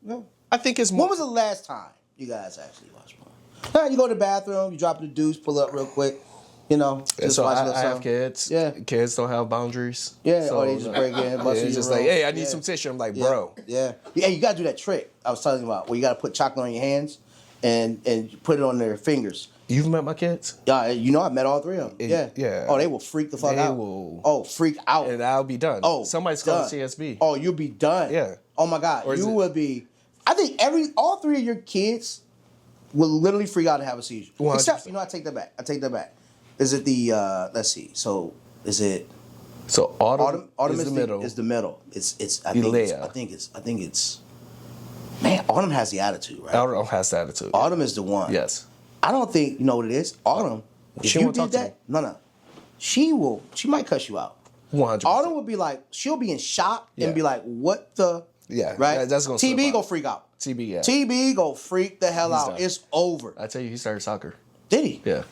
S2: No. I think it's more.
S1: When was the last time you guys actually watched porn? You go to the bathroom, you drop the deuce, pull up real quick. You know, just
S2: so
S1: watch
S2: I
S1: a little
S2: have
S1: something.
S2: kids.
S1: Yeah.
S2: Kids don't have boundaries.
S1: Yeah,
S2: So,
S1: or they just break in, bust in
S2: it's
S1: your
S2: just
S1: room.
S2: like, hey, I need
S1: Yeah.
S2: some tissue. I'm like,
S1: Yeah.
S2: bro.
S1: Yeah, you gotta do that trick I was telling you about, where you gotta put chocolate on your hands and you put it on their fingers.
S2: You've met my kids?
S1: Yeah, you know I met all three of them.
S2: Yeah.
S1: Oh, they will freak the fuck
S2: They
S1: out.
S2: will.
S1: Oh, freak out.
S2: And I'll be done.
S1: Oh,
S2: Somebody's
S1: done.
S2: calling CSB.
S1: Oh, you'll be done.
S2: Yeah.
S1: Oh my God,
S2: Or is
S1: you
S2: it-
S1: will be. I think all three of your kids will literally freak out and have a seizure.
S2: 100%.
S1: Except, I take that back. Is it the? Let's see. So is it?
S2: So autumn
S1: Autumn
S2: is the middle.
S1: Is the middle. It's. I
S2: Elea.
S1: think it's. Man, Autumn has the attitude, right?
S2: Autumn has the attitude.
S1: Autumn is the one.
S2: Yes.
S1: I don't think you know what it is. Autumn. If
S2: She
S1: you
S2: won't
S1: did
S2: talk to
S1: that, no. She will. She might cuss you out.
S2: 100%.
S1: Autumn will be like, she'll be in shock
S2: Yeah.
S1: and be like, "What the?"
S2: Yeah,
S1: Right.
S2: that's gonna
S1: TB
S2: slip
S1: go
S2: out.
S1: freak out.
S2: TB, yeah.
S1: TB go freak the hell
S2: He's
S1: out.
S2: done.
S1: It's over.
S2: I tell you, he started soccer.
S1: Did he?
S2: Yeah.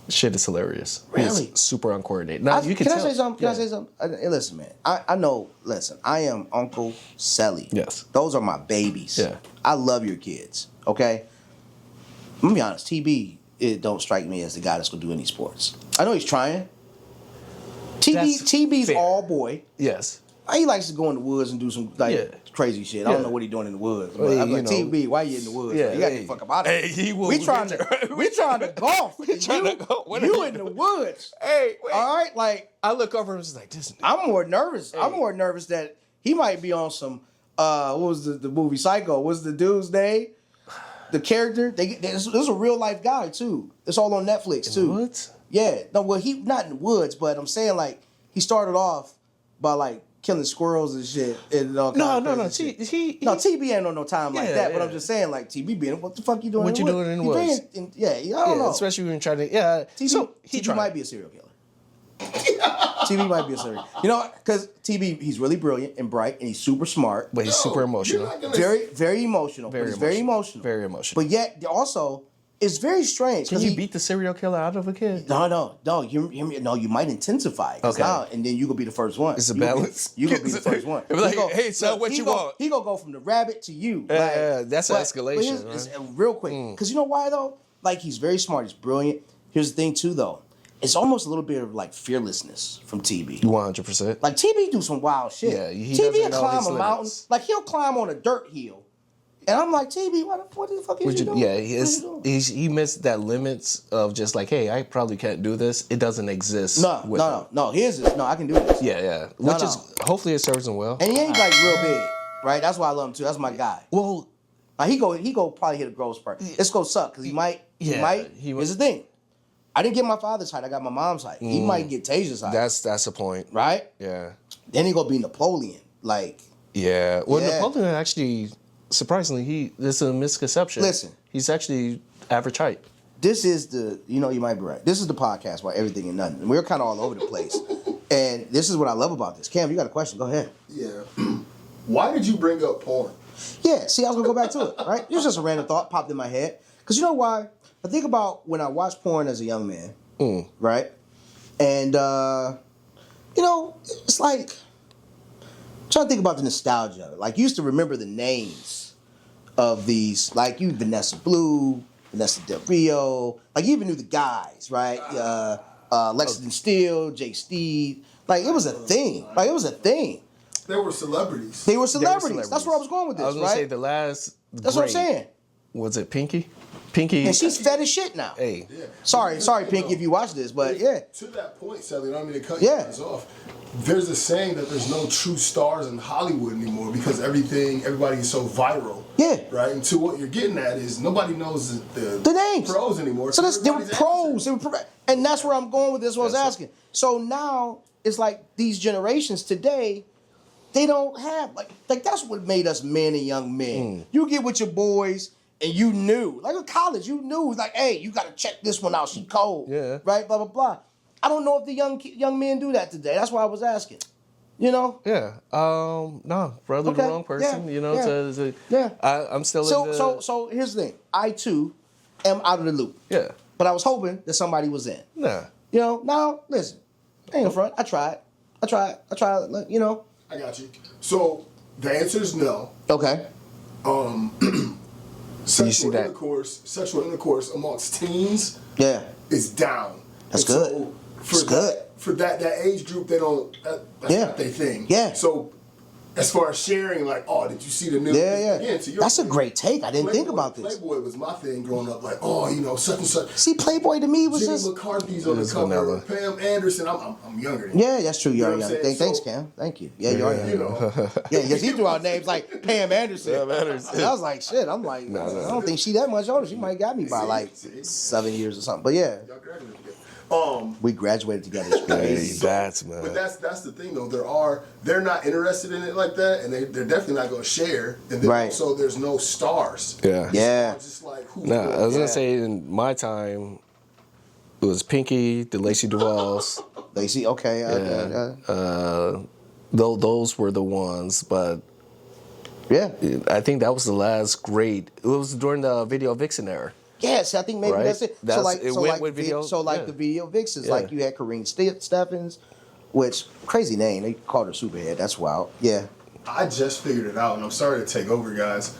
S2: Shit is hilarious.
S1: Really?
S2: He's super uncoordinated. Now, you can tell.
S1: I say something? Can I
S2: Yeah.
S1: say something? Hey, listen, man. I know. Listen, I am Uncle Celly.
S2: Yes.
S1: Those are my babies.
S2: Yeah.
S1: I love your kids. Okay. I'm gonna be honest. TB, it don't strike me as the guy that's gonna do any sports. I know he's trying.
S2: That's
S1: TB's
S2: fair.
S1: all boy.
S2: Yes.
S1: He likes to go in the woods and do some
S2: Yeah.
S1: crazy shit. I don't
S2: Yeah.
S1: know what he's doing in the woods.
S2: Well,
S1: But I'm
S2: you
S1: like,
S2: know.
S1: TB, why you in the woods?
S2: Yeah,
S1: Man? You got to
S2: hey.
S1: get the fuck up out of here.
S2: Hey, he will
S1: We
S2: get
S1: trying
S2: there.
S1: to golf.
S2: We trying to go. What are
S1: You
S2: you
S1: in the
S2: doing?
S1: woods.
S2: Hey, wait.
S1: All right, like
S2: I look over and was like, this.
S1: I'm more nervous. I'm
S2: Hey.
S1: more nervous that he might be on some. What was the movie Psycho? What was the dude's name? The character. This is a real life guy too. It's all on Netflix too.
S2: What?
S1: Yeah. No, well, he not in the woods, but I'm saying like he started off by like killing squirrels and shit. And all
S2: No.
S1: kind of crazy shit. No, TB ain't on no time like
S2: Yeah,
S1: that. But
S2: yeah.
S1: I'm just saying, like TB being, what the fuck you doing?
S2: What
S1: in
S2: you
S1: the woods?
S2: doing in the
S1: He
S2: woods?
S1: I don't know.
S2: Especially when you're trying to. Yeah.
S1: TB,
S2: so he
S1: TB
S2: tried.
S1: might be a serial killer. TB might be a serial. You know, because TB, he's really brilliant and bright, and he's super smart.
S2: But he's super emotional.
S1: Very, very emotional.
S2: Very
S1: He's very
S2: emotional.
S1: emotional.
S2: Very emotional.
S1: But yet, also, it's very strange.
S2: Can
S1: 'cause
S2: you
S1: he-
S2: beat the serial killer out of a kid?
S1: No. You might intensify it. 'Cause
S2: Okay.
S1: now, and then you gonna be the first one.
S2: It's a
S1: You gonna be-
S2: balance.
S1: You gonna be the first one.
S2: It'd be like,
S1: He gonna-
S2: hey, son,
S1: look,
S2: what
S1: he
S2: you
S1: gonna-
S2: want?
S1: He gonna go from the rabbit to you.
S2: Yeah, that's an escalation,
S1: here's-
S2: man.
S1: it's, real quick, because you know why though? Like he's very smart. He's brilliant. Here's the thing too, though. It's almost a little bit of like fearlessness from TB.
S2: 100%.
S1: Like TB do some wild shit.
S2: Yeah, he
S1: TB
S2: doesn't
S1: will
S2: know
S1: climb
S2: his
S1: a mountain.
S2: limits.
S1: Like he'll climb on a dirt hill, and I'm like, TB, what the fuck is you doing?
S2: Yeah,
S1: What you doing?
S2: he missed that limits of just like, hey, I probably can't do this. It doesn't exist.
S1: No. Here's it. No, I can do this.
S2: Yeah. Which
S1: No.
S2: is hopefully it serves him well.
S1: And he ain't like real big, right? That's why I love him too. That's my guy.
S2: Well,
S1: Like he go probably hit a growth spurt. It's gonna suck because he might. Here's the thing. I didn't get my father's height. I got my mom's height. He might get Tasia's height.
S2: that's the point.
S1: right.
S2: Yeah.
S1: Then he gonna be Napoleon. Like
S2: Yeah. Well,
S1: Yeah.
S2: Napoleon actually, surprisingly, this is a misconception.
S1: Listen.
S2: He's actually average height.
S1: this is the. You might be right. This is the podcast about everything and nothing. And we're kind of all over the place. And this is what I love about this. Cam, you got a question? Go ahead.
S3: Yeah. Why did you bring up porn?
S1: Yeah. See, I was gonna go back to it. Right. It was just a random thought popped in my head. Because you know why? I think about when I watched porn as a young man. Right. And it's like I'm trying to think about the nostalgia of it. Like you used to remember the names of these, like you Vanessa Blue, Vanessa Del Rio. Like, you even knew the guys, right? Lexington Steele, Jay Steed. Like, it was a thing.
S3: They were celebrities.
S1: They were celebrities. That's where I was going with this,
S2: I was gonna say
S1: right?
S2: the last.
S1: That's what I'm saying.
S2: Was it Pinky? Pinky.
S1: And she's fed as shit now.
S2: Hey.
S3: Yeah.
S1: Sorry, Pinky, if you watch this, but yeah.
S3: To that point, Celly, I don't mean to cut
S1: Yeah.
S3: you guys off. There's a saying that there's no true stars in Hollywood anymore because everybody is so viral.
S1: Yeah.
S3: Right? And to what you're getting at is nobody knows the
S1: names.
S3: pros anymore.
S1: So they were
S3: everybody's
S1: pros.
S3: amateur.
S1: And that's where I'm going with this, what I was asking. So now, it's like these generations today, they don't have, like that's what made us men and young men. You get with your boys, and you knew. Like in college, you knew, like, hey, you got to check this one out. She cold.
S2: Yeah.
S1: Right? Blah, blah, blah. I don't know if the young men do that today. That's why I was asking. You know?
S2: Yeah. No, probably
S1: Okay.
S2: the wrong person.
S1: Yeah.
S2: You know.
S1: Yeah.
S2: Yeah. I'm still.
S1: So here's the thing. I too am out of the loop.
S2: Yeah.
S1: But I was hoping that somebody was in.
S2: Nah.
S1: You know? Now, listen. Ain't in front. I tried. You know?
S3: I got you. So the answer is no.
S1: Okay.
S3: Sexual intercourse amongst teens
S1: Yeah.
S3: is down.
S1: That's
S3: And
S1: good.
S3: So
S1: That's good.
S3: For that age group, they don't. That's
S1: Yeah.
S3: not their thing.
S1: Yeah.
S3: So, as far as sharing, like, oh, did you see the news?
S1: Yeah.
S3: Again, to your
S1: That's a
S3: point,
S1: great take. I didn't think about this.
S3: Playboy was my thing growing up. Like, oh, such and such.
S1: See, Playboy to me was
S3: Jimmy
S1: just.
S3: McCarthy's on the
S2: was
S3: cover.
S2: vanilla.
S3: Pam Anderson. I'm younger than
S1: Yeah, that's true. You are
S3: know what
S1: young.
S3: I'm saying?
S1: Thanks,
S3: So-
S1: Cam. Thank you. Yeah, you are young.
S3: you know.
S1: Yeah, because he threw out names like Pam Anderson.
S2: Pam Anderson.
S1: And I was like, shit. I'm like,
S2: No.
S1: I don't think she that much older. She might got me by like 7 years or something. But yeah, we graduated together. It's crazy.
S2: Man.
S3: But that's the thing though. They're not interested in it like that, and they're definitely not going to share. And then
S1: Right.
S3: also there's no stars.
S2: Yeah.
S1: Yeah.
S3: It's just like who?
S2: Nah, I was
S1: Yeah.
S2: gonna say in my time, it was Pinky, the Lacey Duvals.
S1: They see, okay.
S2: Those were the ones, but
S1: Yeah.
S2: I think that was the last great. It was during the Video Vixen era.
S1: Yes, I think maybe
S2: Right?
S1: that's it.
S2: It went with video. Yeah.
S1: The video vixens,
S2: Yeah.
S1: like you had Kareen Steffens, which crazy name. They called her Superhead. That's wild. Yeah.
S3: I just figured it out, and I'm sorry to take over, guys.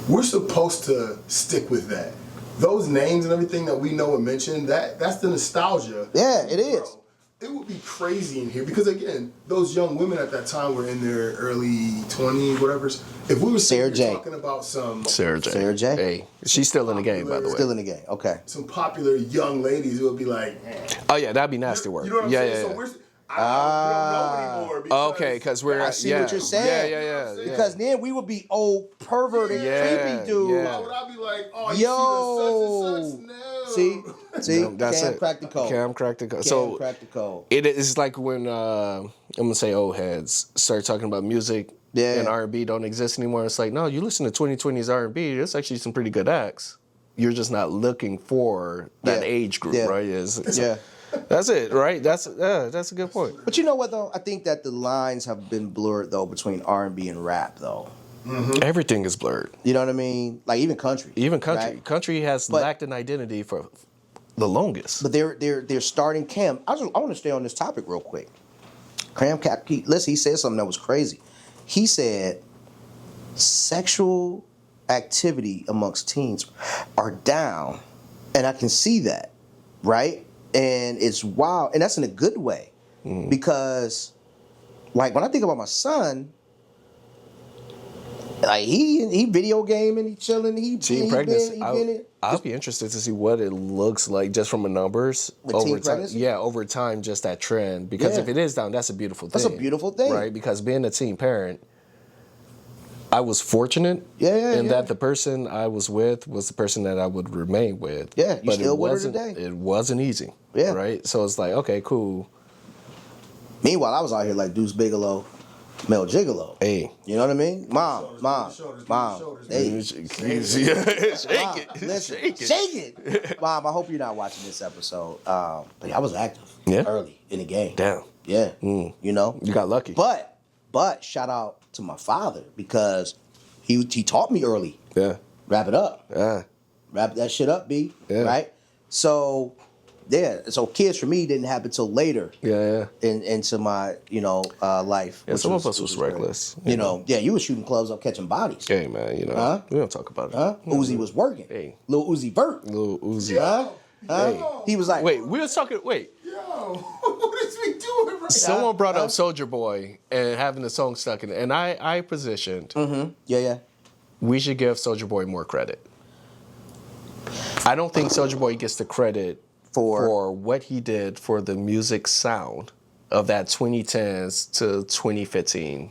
S3: We're supposed to stick with that. Those names and everything that we know and mention, that's the nostalgia.
S1: Yeah, it is.
S3: Bro, it would be crazy in here because again, those young women at that time were in their early 20s, whatever. If we were
S1: Sarah J.
S3: talking about some
S2: Sarah J.
S1: Sarah J.
S2: Hey, she's still in the game, by the way.
S1: Still in the game. Okay.
S3: some popular young ladies, it would be like,
S2: Oh yeah, that'd be nasty work.
S3: you know what I'm
S2: yeah,
S3: saying?
S2: yeah,
S3: So
S2: yeah.
S3: we don't know anymore. Because
S2: Okay, because we're
S1: I see
S2: yeah.
S1: what you're saying.
S2: Yeah.
S1: Because then we would be old perverted,
S2: Yeah,
S1: creepy dude.
S2: yeah.
S3: why would I be like, oh, you
S1: Yo.
S3: see the such and such? No.
S1: See,
S2: That's
S1: Cam
S2: it.
S1: cracked the code.
S2: Cam cracked the code.
S1: Cam
S2: So
S1: cracked the code.
S2: it is like when I'm gonna say old heads start talking about music
S1: Yeah.
S2: and R&B don't exist anymore. It's like, no, you listen to 2020s R&B. There's actually some pretty good acts. You're just not looking for that
S1: Yeah.
S2: age group,
S1: Yeah.
S2: right?
S1: Yeah.
S2: That's it, right? That's a good point.
S1: But you know what though? I think that the lines have been blurred though between R&B and rap though.
S2: Everything is blurred.
S1: You know what I mean? Like even country.
S2: Even country.
S1: right?
S2: Country has
S1: But-
S2: lacked an identity for the longest.
S1: But they're starting Cam. I want to stay on this topic real quick. Cam Cap, listen, he said something that was crazy. He said sexual activity amongst teens are down, and I can see that, right? And it's wild, and that's in a good way, because, like, when I think about my son, like he video gaming, he chilling,
S2: Teen pregnancy. I'll be interested to see what it looks like just from the numbers
S1: With
S2: over
S1: teen
S2: time.
S1: pregnancy?
S2: Yeah, over time, just that trend. Because
S1: Yeah.
S2: if it is down, that's a beautiful thing.
S1: That's a beautiful thing.
S2: right? Because being a teen parent, I was fortunate in that the person I was with was the person that I would remain with.
S1: Yeah, you
S2: but
S1: still
S2: it
S1: with her
S2: wasn't.
S1: today.
S2: It wasn't easy.
S1: Yeah.
S2: right. So it's like, okay, cool.
S1: Meanwhile, I was out here like Deuce Bigelow, Mel Gigolo.
S2: Hey,
S1: You know what I mean? Mom. Hey,
S2: shake
S1: Mom,
S2: it,
S1: listen,
S2: shake it.
S1: shake it. Mom, I hope you're not watching this episode. But I was active early in the game.
S2: Damn,
S1: Yeah. You know?
S2: you got lucky.
S1: But shout out to my father because he taught me early.
S2: Yeah,
S1: Wrap it up.
S2: yeah.
S1: Wrap that shit up, B.
S2: Yeah.
S1: Right? So Yeah, so Kids for Me didn't happen till later.
S2: Yeah.
S1: Into my life.
S2: Yeah, some of us was reckless.
S1: Yeah, you were shooting clubs up, catching bodies.
S2: Hey man, we don't talk about it.
S1: Uzi was working.
S2: Hey.
S1: Lil Uzi Vert.
S2: Lil Uzi.
S1: Hey. He was like,
S2: Wait, we were talking. Wait.
S3: Yo, what is we doing right
S2: Someone brought up Soulja Boy and having the song stuck in it, and I positioned.
S1: Mm-hmm. Yeah.
S2: We should give Soulja Boy more credit. I don't think Soulja Boy gets the credit for what he did for the music sound of that 2010s to 2015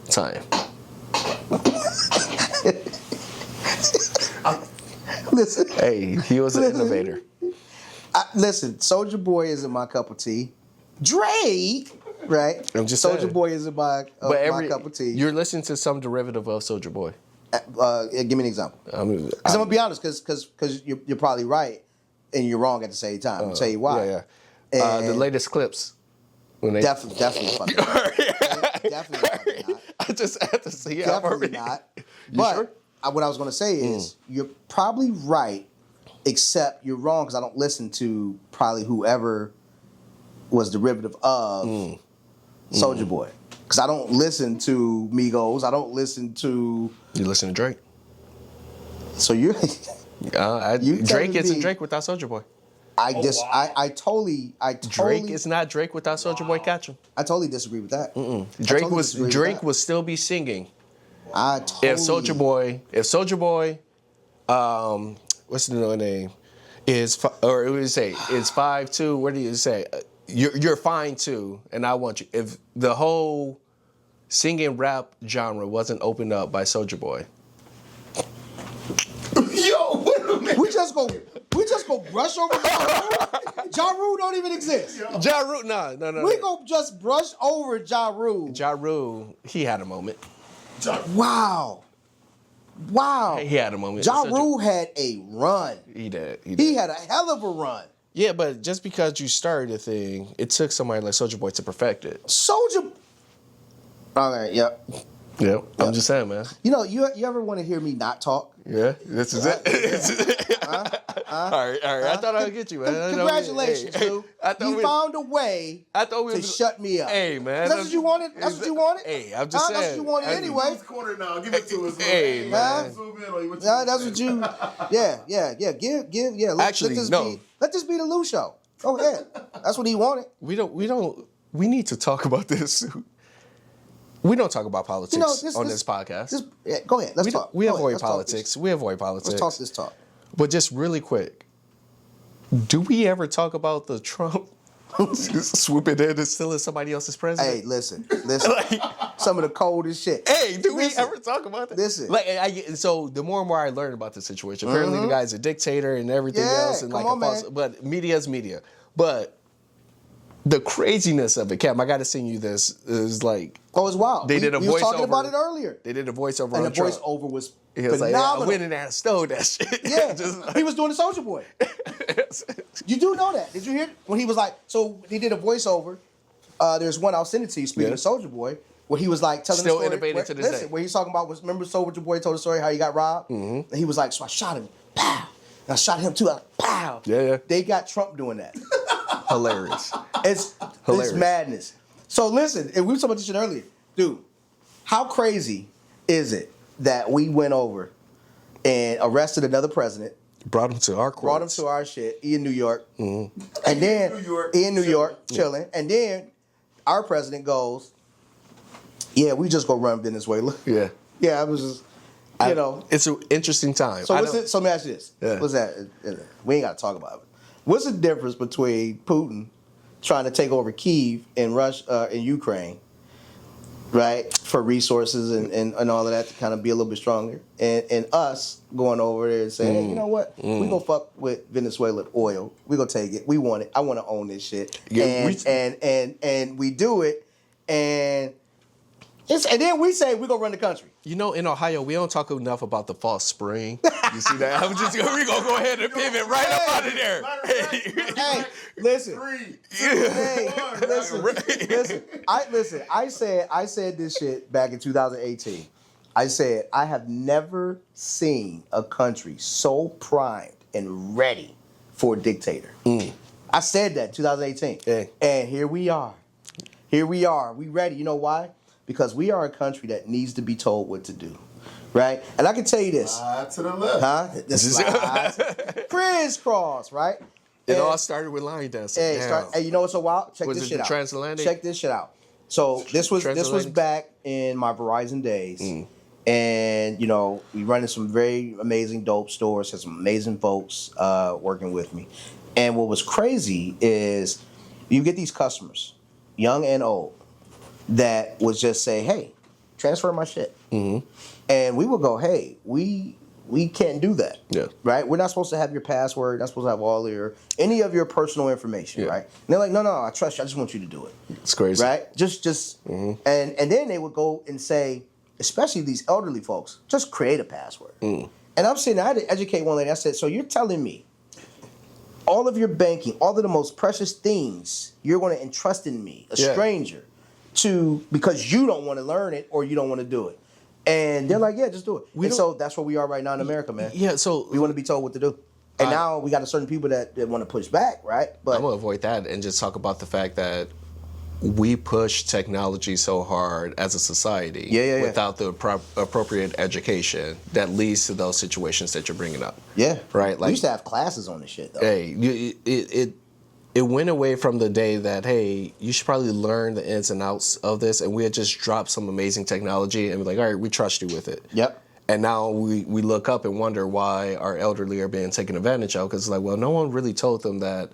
S2: time.
S1: Listen.
S2: Hey, he was an innovator.
S1: Listen, Soulja Boy isn't my cup of tea. Drake, right?
S2: I'm just
S1: Soulja
S2: saying.
S1: Boy isn't my cup of tea.
S2: You're listening to some derivative of Soulja Boy.
S1: Give me an example.
S2: I mean,
S1: Because I'm gonna be honest, because you're probably right and you're wrong at the same time. I'll tell you why.
S2: Yeah. The latest clips. When they
S1: Definitely fucking not. Definitely not.
S2: I just had to see it.
S1: Definitely not. But
S2: sure?
S1: What I was gonna say is you're probably right, except you're wrong because I don't listen to probably whoever was derivative of Soulja Boy. Because I don't listen to Migos. I don't listen to.
S2: You listen to Drake.
S1: So you're.
S2: Drake isn't Drake without Soulja Boy.
S1: I totally.
S2: Drake is not Drake without Soulja Boy. Catch him.
S1: I totally disagree with that.
S2: Drake would still be singing if Soulja Boy, what's the other name? Is 5'2". What do you say? You're fine too, and I want you. If the whole singing rap genre wasn't opened up by Soulja Boy.
S3: Yo, wait a minute.
S1: We just go brush over Ja Rule. Ja Rule don't even exist.
S2: Ja Rule, no.
S1: We go just brush over Ja Rule.
S2: Ja Rule, he had a moment.
S1: Wow.
S2: He had a moment.
S1: Ja Rule had a run.
S2: He did.
S1: He had a hell of a run.
S2: Yeah, but just because you started a thing, it took somebody like Soulja Boy to perfect it.
S1: All right, yep.
S2: Yeah, I'm just saying, man.
S1: You ever want to hear me not talk?
S2: Yeah, this is it. All right. I thought I would get you, man.
S1: Congratulations, dude. You found a way to shut me up.
S2: Hey, man.
S1: That's what you wanted? That's what you wanted?
S2: Hey, I'm just saying.
S1: That's what you wanted anyway.
S3: Corner now. Give it to us.
S2: Hey, man.
S3: Zoom in on you.
S1: That's what you. Yeah.
S2: Actually, no.
S1: Let this be the Lou show. Go ahead. That's what he wanted.
S2: We need to talk about this. We don't talk about politics on this podcast.
S1: Go ahead. Let's talk.
S2: We avoid politics.
S1: Let's talk this talk.
S2: But just really quick, do we ever talk about the Trump swooping in and stealing somebody else's president?
S1: Hey, listen. Some of the coldest shit.
S2: Hey, we ever talk about that?
S1: Listen.
S2: So the more and more I learn about the situation, apparently the guy's a dictator and everything else, and but media is media. But the craziness of it, Cam, I got to send you this. Is like,
S1: it's wild.
S2: They did a voiceover.
S1: We were talking about it earlier.
S2: They did a voiceover,
S1: and
S2: on
S1: the
S2: Trump.
S1: voiceover was
S2: He was
S1: phenomenal.
S2: like, I went in there and stole that shit.
S1: Yeah, he was doing the Soulja Boy. You do know that? Did you hear when he was like? So he did a voiceover. There's one I'll send it to you. Speaking of Soulja Boy, where he was like telling
S2: Still
S1: the story.
S2: innovative to this day.
S1: Where he's talking about remember Soulja Boy told the story how he got robbed, and he was like, so I shot him, pow, and I shot him too, pow.
S2: Yeah.
S1: They got Trump doing that.
S2: Hilarious.
S1: It's madness. So listen, and we were talking about this shit earlier, dude. How crazy is it that we went over and arrested another president?
S2: Brought him to our courts.
S1: Brought him to our shit in New York. And then in New York, chilling. And then our president goes, yeah, we just go run Venezuela.
S2: Yeah.
S1: Yeah, I was just,
S2: It's an interesting time.
S1: So let me ask you this.
S2: Yeah.
S1: What's that? We ain't got to talk about it. What's the difference between Putin trying to take over Kyiv and Russia and Ukraine, right, for resources and all of that to kind of be a little bit stronger, and us going over there and saying, hey, you know what, we gonna fuck with Venezuela oil, we gonna take it, we want it, I want to own this shit, and we do it, and then we say we gonna run the country.
S2: In Ohio, we don't talk enough about the false spring. You see that? We gonna go ahead and pivot right up out of there.
S1: Hey, listen. Listen. I said this shit back in 2018. I said I have never seen a country so primed and ready for a dictator. I said that in 2018.
S2: Yeah.
S1: And here we are. Here we are. We ready. You know why? Because we are a country that needs to be told what to do. Right? And I can tell you this.
S3: Slide to the left.
S1: Huh? The slides. Crisscross, right?
S2: It all started with line dancing.
S1: Hey, you know what's so wild? Check
S2: Was
S1: this
S2: it
S1: shit
S2: the
S1: out.
S2: transatlantic?
S1: Check this shit out. So this was
S2: Transatlantic?
S1: back in my Verizon days. And, you know, we run in some very amazing dope stores, had some amazing folks working with me. And what was crazy is you get these customers, young and old, that would just say, hey, transfer my shit. And we would go, hey, we can't do that.
S2: Yeah.
S1: Right? We're not supposed to have your password, not supposed to have any of your personal information, right? And they're like, no, I trust you. I just want you to do it.
S2: It's crazy.
S1: Right? Just and then they would go and say, especially these elderly folks, just create a password. And I'm sitting there, I had to educate one lady. I said, so you're telling me all of your banking, all of the most precious things you're going to entrust in me, a stranger, because you don't want to learn it or you don't want to do it. And they're like, yeah, just do it. So that's where we are right now in America, man.
S2: Yeah, so
S1: we want to be told what to do. And now we got a certain people that want to push back, right? But
S2: I'm going to avoid that and just talk about the fact that we push technology so hard as a society without the appropriate education that leads to those situations that you're bringing up.
S1: Yeah.
S2: Right?
S1: We used to have classes on this shit, though.
S2: Hey, it went away from the day that, hey, you should probably learn the ins and outs of this, and we had just dropped some amazing technology and be like, all right, we trust you with it.
S1: Yep.
S2: And now we look up and wonder why our elderly are being taken advantage of, because it's like, well, no one really told them that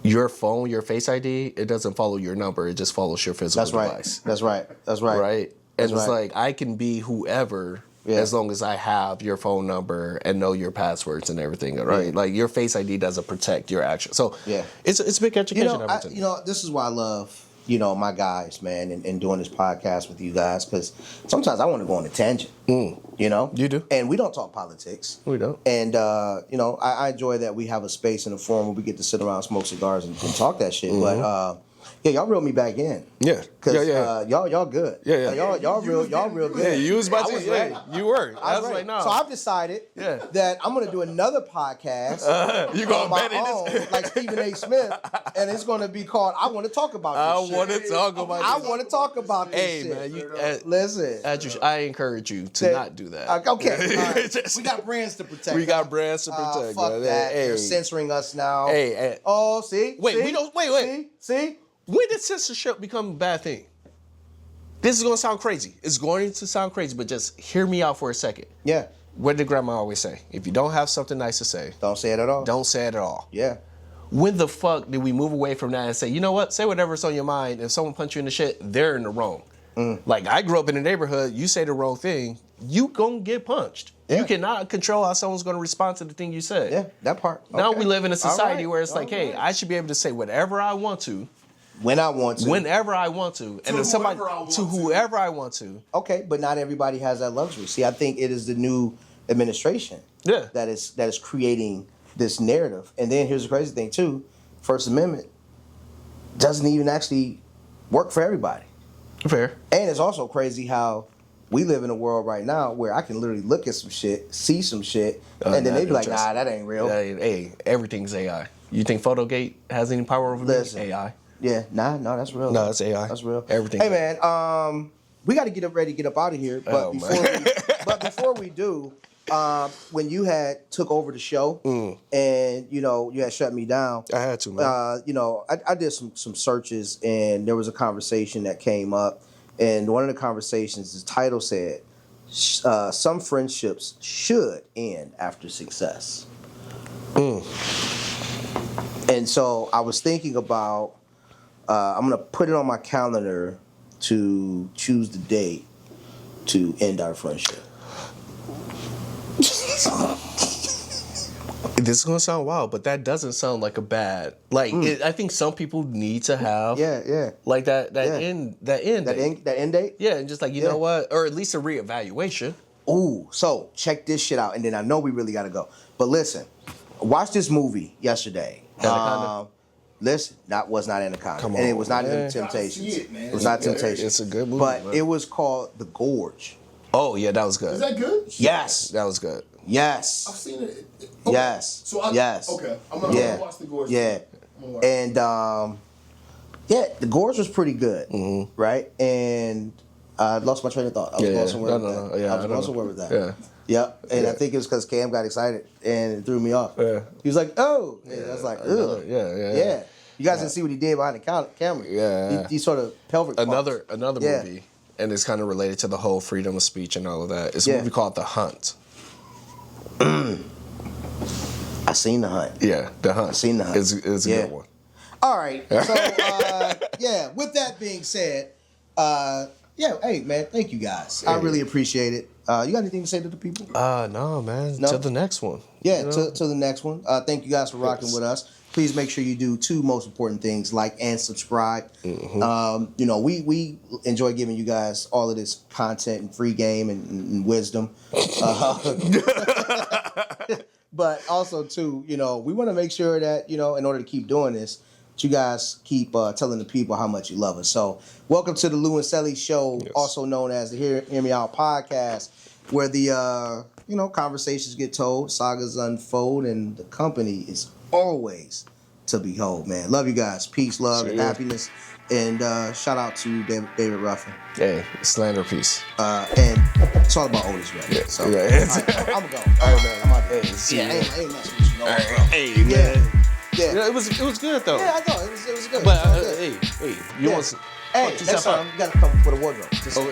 S2: your phone, your Face ID, it doesn't follow your number, it just follows your physical device.
S1: That's right.
S2: Right? And it's like, I can be whoever as long as I have your phone number and know your passwords and everything, right?
S1: Yeah.
S2: Like, your Face ID doesn't protect your action. So it's a big education opportunity.
S1: This is why I love, my guys, man, and doing this podcast with you guys, because sometimes I want to go on a tangent, You
S2: do.
S1: And we don't talk politics.
S2: We don't.
S1: And, I enjoy that we have a space and a forum where we get to sit around, smoke cigars, and talk that shit. But, y'all reel me back in.
S2: Yeah.
S1: Cause y'all good.
S2: Yeah.
S1: Y'all real good.
S2: Yeah, you was about to.
S1: was ready.
S2: You were. I was
S1: ready.
S2: like, no.
S1: So I've decided that I'm gonna do another podcast
S2: you gonna
S1: on my
S2: bet in
S1: own,
S2: this?
S1: like Stephen A. Smith, and it's gonna be called "I Want to Talk About This."
S2: I want to talk about this.
S1: I want to talk about this.
S2: Hey,
S1: shit.
S2: man,
S1: listen.
S2: I encourage you to not do that.
S1: Okay, all right. We got brands to protect.
S2: We got brands to protect.
S1: Fuck
S2: man.
S1: that.
S2: Hey.
S1: They're censoring us now.
S2: Hey.
S1: Oh, see.
S2: Wait,
S1: see?
S2: we don't. Wait.
S1: See.
S2: When did censorship become a bad thing? This is going to sound crazy. It's going to sound crazy, but just hear me out for a second.
S1: Yeah.
S2: What did grandma always say? If you don't have something nice to say,
S1: don't say it at all.
S2: Don't say it at all.
S1: Yeah.
S2: When the fuck did we move away from that and say, you know what? Say whatever's on your mind. If someone punch you in the shit, they're in the wrong. Like, I grew up in a neighborhood, you say the wrong thing, you gonna get punched. Yeah. You cannot control how someone's gonna respond to the thing you said.
S1: Yeah, that part. Okay.
S2: Now we live in a society where it's like, hey, I should be able to say whatever I want to.
S1: When I want to.
S2: Whenever I want to. And if somebody whoever I want to.
S1: Okay, but not everybody has that luxury. See, I think it is the new administration that is creating this narrative. And then here's the crazy thing too. First Amendment doesn't even actually work for everybody.
S2: Fair.
S1: And it's also crazy how we live in a world right now where I can literally look at some shit, see some shit, and then they be like, nah, that ain't real.
S2: Hey, everything's AI. You think Photogate has any power over me? AI.
S1: Yeah, no, that's real.
S2: No, it's AI.
S1: That's real.
S2: Everything.
S1: Hey, man, we got to get ready to get up out of here. But before we do, when you took over the show and, you had shut me down.
S2: I had to, man.
S1: I did some searches and there was a conversation that came up. And one of the conversations, the title said, some friendships should end after success. And so I was thinking about, I'm going to put it on my calendar to choose the date to end our friendship.
S2: This is gonna sound wild, but that doesn't sound like a bad. I think some people need to have like that end
S1: date.
S2: Yeah, and just like you know what, or at least a reevaluation.
S1: Ooh, so check this shit out, and then I know we really gotta go. But listen, watch this movie yesterday.
S2: Anaconda.
S1: Listen, was not Anaconda,
S2: Come on,
S1: and it was not even
S3: See
S1: Temptations.
S3: it, man.
S1: It was not Temptations.
S2: It's a good movie,
S1: but
S2: man.
S1: it was called The Gorge.
S2: Oh yeah, that was good.
S3: Is that good?
S1: Yes,
S2: that was good.
S1: Yes.
S3: I've seen it. Okay.
S1: Yes.
S3: So
S1: yes.
S3: Okay. I'm gonna watch the Gorge.
S1: Yeah. And the Gorge was pretty good, right? And I lost my train of thought. I was going somewhere with that.
S2: Yeah,
S1: I was going somewhere with that.
S2: Yeah.
S1: Yep. And I think it was because Cam got excited and it threw me off.
S2: Yeah.
S1: He was like, "Oh," and I was like, "Ugh." Yeah. You guys didn't see what he did behind the camera.
S2: Yeah.
S1: He sort of pelvic.
S2: Another movie, and it's kind of related to the whole freedom of speech and all of that. It's a movie called The Hunt.
S1: I seen The Hunt.
S2: Yeah, The Hunt.
S1: I seen The Hunt.
S2: It's a good one.
S1: All right. So with that being said, hey man, thank you guys. I really appreciate it. You got anything to say to the people?
S2: No, man.
S1: No?
S2: To the next one.
S1: Yeah,
S2: You know?
S1: to the next one. Thank you guys for rocking with us. Please make sure you do two most important things: like and subscribe. We enjoy giving you guys all of this content and free game and wisdom. But also too, we want to make sure that in order to keep doing this, that you guys keep telling the people how much you love us. So, welcome to the Lou and Celly Show, also known as the Hear Me Out Podcast, where the conversations get told, sagas unfold, and the company is always to behold. Man, love you guys. Peace, love, and happiness. And shout out to David Ruffin.
S2: Hey, slander piece.
S1: And it's all about Otis Redding.
S2: Yeah,
S1: So
S2: right.
S1: I'm gonna go. All right, man. I'm out there. I ain't messing with you, no, bro.
S2: Hey, man.
S1: Yeah.
S2: It was good though.
S1: Yeah, I thought it was good.
S2: But
S1: It was good.
S2: hey, you want some?
S1: Hey, next time you gotta come for the wardrobe.
S2: Oh,